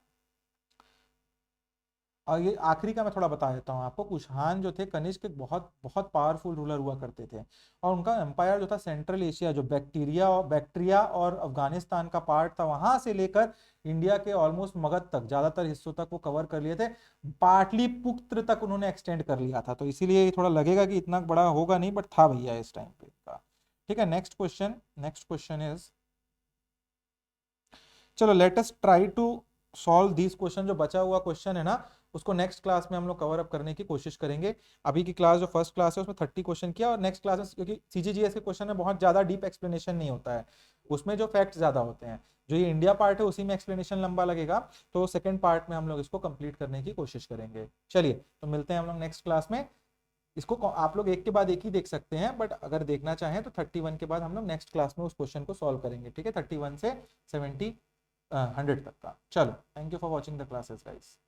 और ये आखिरी का मैं थोड़ा बता देता हूँ आपको। कुषाण जो थे कनिष्क एक बहुत बहुत पावरफुल रूलर हुआ करते थे, और उनका एम्पायर जो था सेंट्रल एशिया, जो बैक्ट्रिया और अफगानिस्तान का पार्ट था, वहां से लेकर इंडिया के ऑलमोस्ट मगध तक ज्यादातर हिस्सों तक वो कवर कर लिए थे। पाटलिपुत्र तक उन्होंने एक्सटेंड कर लिया था, तो इसीलिए ये थोड़ा लगेगा कि इतना बड़ा होगा नहीं, बट था भैया इस टाइम पे का। ठीक है, next question. Next question is, चलो let us try to solve this question. जो बचा हुआ क्वेश्चन है ना, उसको नेक्स्ट क्लास में हम लोग कवर अप करने की कोशिश करेंगे। अभी की क्लास जो फर्स्ट क्लास है उसमें 30 क्वेश्चन किया, और नेक्स्ट क्लास में, क्योंकि सीजीजीएस के क्वेश्चन में बहुत ज्यादा डीप एक्सप्लेनेशन नहीं होता है, उसमें जो फैक्ट ज्यादा होते हैं, जो ये इंडिया पार्ट है उसी में एक्सप्लेनेशन लंबा लगेगा, तो सेकंड पार्ट में हम लोग इसको कंप्लीट करने की कोशिश करेंगे। चलिए, तो मिलते हैं हम लोग नेक्स्ट क्लास में। इसको आप लोग एक के बाद एक ही देख सकते हैं, बट अगर देखना चाहें तो 31 के बाद हम लोग नेक्स्ट क्लास में उस क्वेश्चन को सॉल्व करेंगे। ठीक है, 31 से 70 100 तक का। चलो, thank you for watching the classes guys.